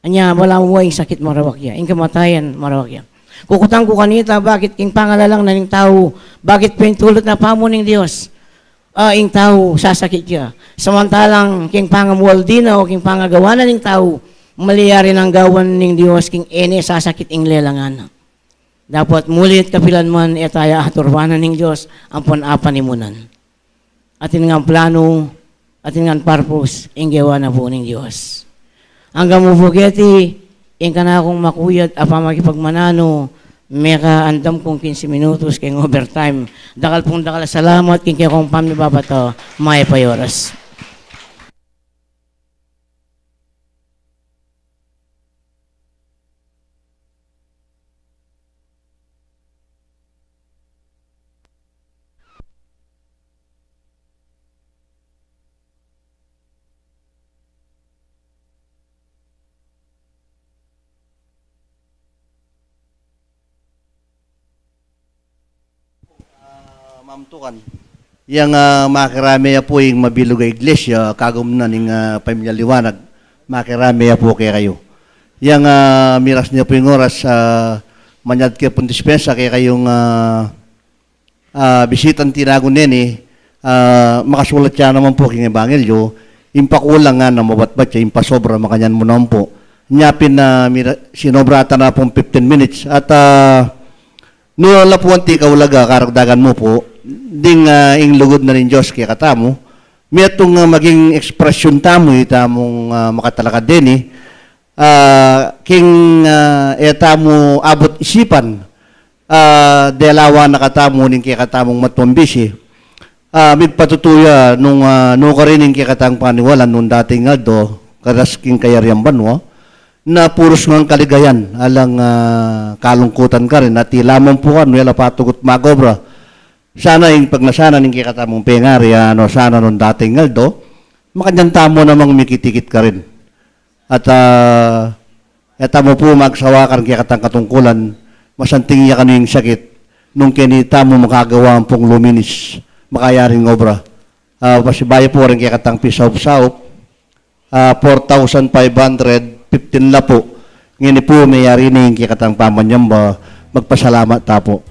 Anya, wala mo ing sakit marawak ya, ing kamatayan marawak ya. Kukutang ko kanita, bakit king pangalalang na ning tao, bakit pintulot na pamo ning Diyos? Ing tao, sasakit siya. Samantalang, king pangamualdina o king pangagawanan ng tao, maliyari ng gawan ng Diyos, king ene, sasakit ing lelangan. Dapat mulit kapilan man, etaya aturbanan ng Diyos, ang panapan ni munan. Atin nga plano, atin nga purpose, ing gawa na po ng Diyos. Hanggang mo bugeti, ing ka na akong makuyat, apa makipagmanano, meka andam kong 15 minutos kay overtime. Dakal pong dakal salamat king kaya kong pamibabato, may payoras. Mamtukan. Yang makirami po yung mabilog ang iglesia, kagum na ng pamilya liwanag, makirami po kayo. Yang miras niya po yung oras, manyad kayo pong dispensa, kaya kayong bisitan tinago nini, makasulat siya naman po king ebanghelyo, impakulang nga na mabatbat siya, impasobra, makanyan mo naman po. Nyapin na sinobrata na pong 15 minutes, at nula po ang tikawlaga, karagdagan mo po, ding ing lugod na rin Diyos kaya katamo, may itong maging ekspresyon tamo, itamong makatalakad din king etamo abot isipan, delawa na katamo ning kaya katamong matumbisi, migpatutuya nung karining kaya katang paniwalan nung dating nga do, karas king kayariang banwa, na puros ng kaligayan, alang kalungkutan ka rin, at ilamang po ka, nila patugot magobra. Sana yung pagnasana ng kikatamong pengari, sana nung dating ngaldo, makanyang tamo namang mikitikit ka rin. At etamo po magsawakan kikatang katungkulan, masanting iya ka yung sakit, nung kinita mo makagawa ang pong luminis, makayaring obra. Pasibaya po rin kikatang pisaw-saw, 4,515 la po. Ngayon po mayari na yung kikatang pamanyamba, magpasalamat tapo.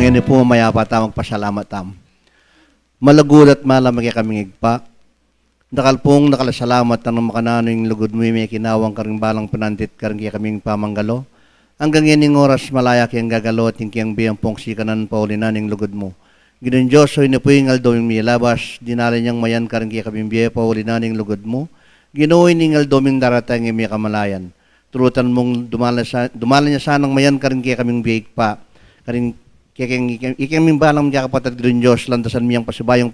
ngayon po mayapa tamang pasalamat tam. Malagulat malamag kami igpa. Nakalpong nakalasalamat ang makananing lugod mo may kinawang karing balang penantit karing kaming pamanggalo. Hanggang yaning oras malaya kiyang gagalo at kiyang biyang pong sikanan paulinaning lugod mo. Ginon Diyos, so inapuing aldo yung milabas, dinali niyang mayan karing kaming biyang paulinaning lugod mo. Ginoy ningal doming daratang yung kamalayan. Turutan mong dumala niya sanang mayan karing kaming biyang pa. Karing ikaming balang mga kapatid ginon Diyos, lantasan miyang pasibayong